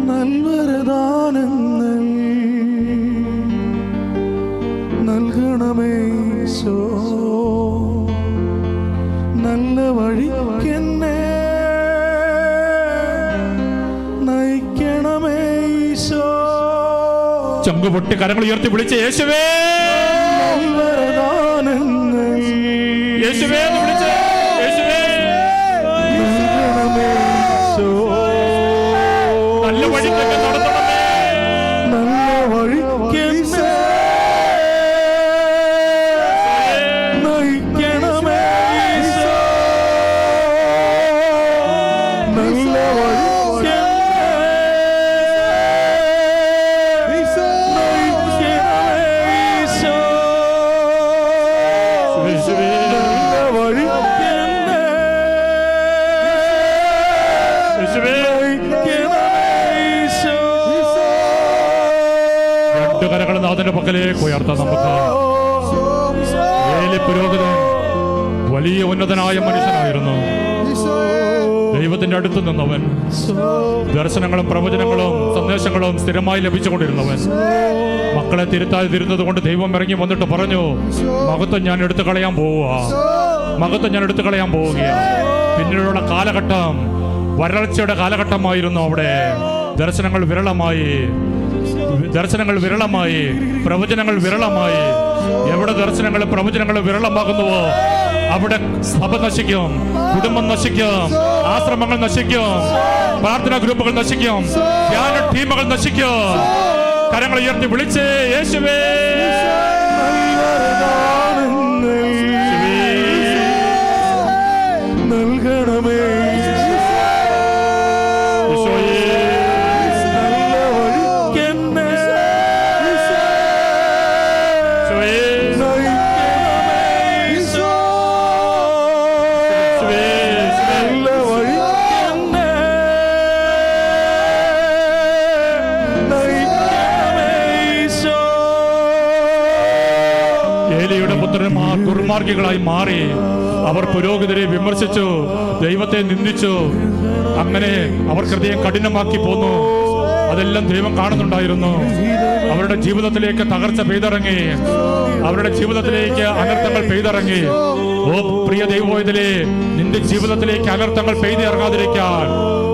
നൽവരദാനങ്ങൾ നൽകണമേ ഈശോ. നല്ല വഴിക്കെന്നെ നയിക്കണമേ ഈശോ. ചങ്കുപൊട്ടി കരങ്ങൾ ഉയർത്തി വിളിച്ച് യേശുവേ, നൽവരദാനങ്ങൾ യേശുവേ എന്ന് വിളിച്ച് യേശുവേ, നൽകണമേ ഈശോ. നല്ല വഴിക്കൊക്കെ നടത്തണമേ. നല്ല വഴിക്കെന്നെ നയിക്കണമേ ഈശോ. നല്ല വഴിക്കെന്നെ നയിക്കണമേ ഈശോ. യേശുവേ, നല്ല വഴിക്കെന്നെ യേശുവേ. രണ്ട് കരങ്ങൾ നാഥന്റെ പക്കലേക്ക് ഉയർത്താം നമുക്ക്. ഏലി പുരോഹിതൻ വലിയ ഉന്നതനായ മനുഷ്യനായിരുന്നു. ദൈവത്തിന്റെ അടുത്ത് നിന്നവൻ, ദർശനങ്ങളും പ്രവചനങ്ങളും സന്ദേശങ്ങളും സ്ഥിരമായി ലഭിച്ചുകൊണ്ടിരുന്നവൻ. മക്കളെ തിരുന്നത് കൊണ്ട് ദൈവം ഇറങ്ങി വന്നിട്ട് പറഞ്ഞു, മഹത്വം ഞാൻ എടുത്തു കളയാൻ പോവുക, മഹത്വം ഞാൻ എടുത്തു കളയാൻ പോവുകയാണ്. പിന്നീടുള്ള കാലഘട്ടം വരൾച്ചയുടെ കാലഘട്ടമായിരുന്നു. അവിടെ ദർശനങ്ങൾ വിരളമായി, പ്രവചനങ്ങൾ വിരളമായി. എവിടെ ദർശനങ്ങൾ പ്രവചനങ്ങൾ വിരളമാകുന്നുവോ അവിടെ സഭ നശിക്കും, കുടുംബം നശിക്കും, ആശ്രമങ്ങൾ നശിക്കും, പ്രാർത്ഥനാ ഗ്രൂപ്പുകൾ നശിക്കും, ധ്യാന ടീമുകൾ നശിക്കും. കരങ്ങൾ ഉയർത്തി വിളിച്ച് യേശുവേ, നൽകണമേ ദുർമാർഗികളായി മാറി അവർ പുരോഹിതരെ വിമർശിച്ചു, ദൈവത്തെ നിന്ദിച്ചു. അങ്ങനെ അവർ ഹൃദയം കഠിനമാക്കി പോന്നു. അതെല്ലാം ദൈവം കാണുന്നുണ്ടായിരുന്നു. അവരുടെ ജീവിതത്തിലേക്ക് തകർച്ച പെയ്തിറങ്ങി, അവരുടെ ജീവിതത്തിലേക്ക് അനർത്ഥങ്ങൾ പെയ്തിറങ്ങി. ഓ പ്രിയ ദൈവവേദലേ, നിന്റെ ജീവിതത്തിലേക്ക് അനർത്ഥങ്ങൾ പെയ്തിറങ്ങാതിരിക്കാൻ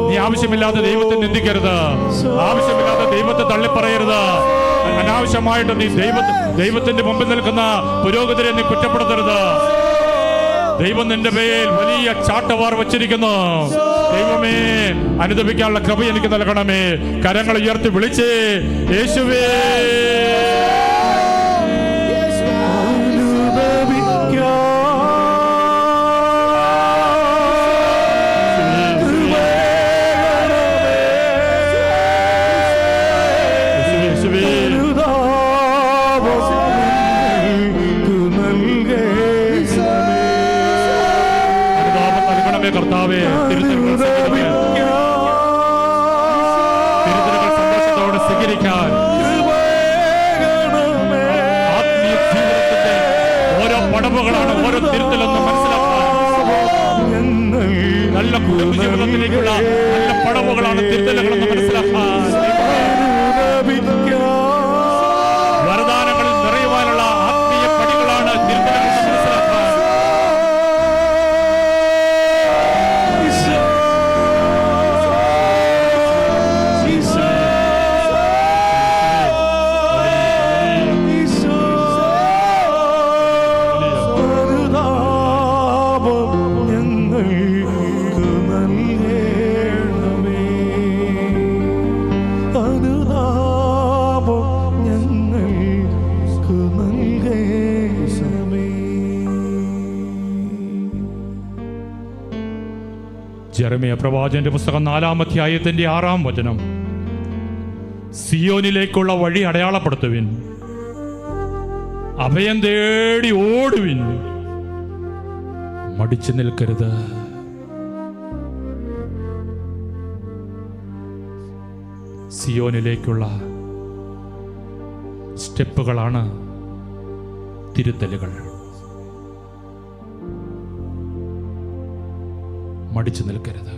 നീ ആവശ്യമില്ലാതെ ദൈവത്തെ നിന്ദിക്കരുത്, ആവശ്യമില്ലാതെ ദൈവത്തെ തള്ളിപ്പറയരുത്. അനാവശ്യമായിട്ട് നീ ദൈവത്തിന്റെ മുമ്പിൽ നിൽക്കുന്ന പുരോഹിതരെ നീ കുറ്റപ്പെടുത്തരുത്. ദൈവം നിന്റെ പേരിൽ വലിയ ചാട്ടവാർ വച്ചിരിക്കുന്നു. ദൈവമേ, അനുദപിക്കാനുള്ള കൃപ എനിക്ക് നൽകണമേ. കരങ്ങൾ ഉയർത്തി വിളിച്ച് യേശുവേ, കർത്താവേ, തിരുത്തലുകൾ സന്തോഷത്തോടെ സ്വീകരിക്കാൻ ആത്മീയ ജീവിതത്തിന്റെ ഓരോ പടവുകളാണ് ഓരോ തിരുത്തലെന്ന് മനസ്സിലാക്കാൻ, നല്ല കുടുംബ ജീവിതത്തിലേക്കുള്ള നല്ല പടവുകളാണ് തിരുത്തലുകളെന്ന് മനസ്സിലാക്കാൻ, വരദാനങ്ങളിൽ നിറയുവാനുള്ള ആത്മീയ പടികളാണ് തിരുത്തലുകളെന്ന് മനസ്സിലാക്കാൻ. യെരമ്യാ പ്രവാചകന്റെ പുസ്തകം 4-ാം അധ്യായത്തിന്റെ 6-ാം വചനം. സിയോനിലേക്കുള്ള വഴി അടയാളപ്പെടുത്തുവിൻ, അഭയം തേടി ഓടുവിൻ, മടിച്ചു നിൽക്കരുത്. സിയോനിലേക്കുള്ള സ്റ്റെപ്പുകളാണ് തിരുത്തലുകൾ. മടിച്ചു നിൽക്കരുത്.